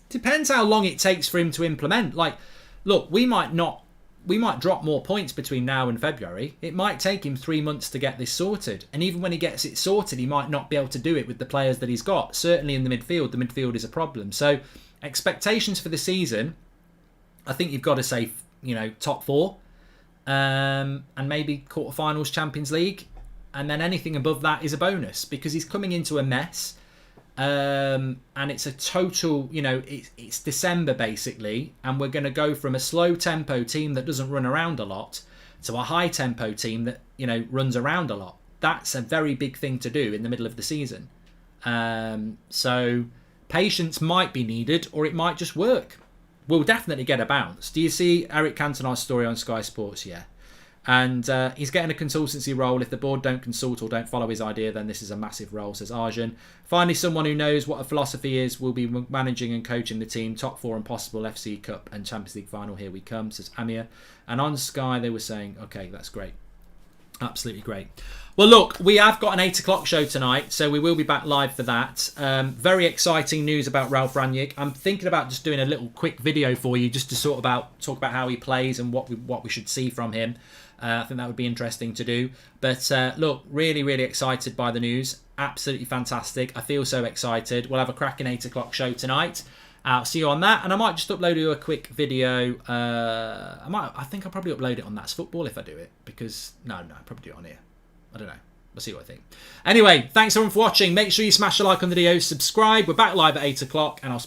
Depends how long it takes for him to implement. Like, look, we might drop more points between now and February. It might take him 3 months to get this sorted. And even when he gets it sorted, he might not be able to do it with the players that he's got. Certainly in the midfield is a problem. So expectations for the season, I think you've got to say, you know, top four. And maybe quarterfinals, Champions League. And then anything above that is a bonus, because he's coming into a mess. And it's a total, you know, it's December basically, and we're going to go from a slow tempo team that doesn't run around a lot to a high tempo team that, you know, runs around a lot. That's a very big thing to do in the middle of the season. So patience might be needed, or it might just work. We'll definitely get a bounce. Do you see Eric Cantona's story on Sky Sports? Yeah. And he's getting a consultancy role. If the board don't consult or don't follow his idea, then this is a massive role, says Arjun. Finally, someone who knows what a philosophy is will be managing and coaching the team. Top 4 and possible FC Cup and Champions League final. Here we come, says Amir. And on Sky, they were saying, okay, that's great. Absolutely great. Well, look, we have got an 8 o'clock show tonight, so we will be back live for that. Very exciting news about Ralf Rangnick. I'm thinking about just doing a little quick video for you just to talk about how he plays and what we should see from him. I think that would be interesting to do. But look, really, really excited by the news. Absolutely fantastic. I feel so excited. We'll have a cracking 8 o'clock show tonight. I'll see you on that. And I might just upload you a quick video. I think I'll probably upload it on That's Football if I do it. Because, no, I'll probably do it on here. I don't know. We'll see what I think. Anyway, thanks everyone for watching. Make sure you smash a like on the video. Subscribe. We're back live at 8 o'clock. And I'll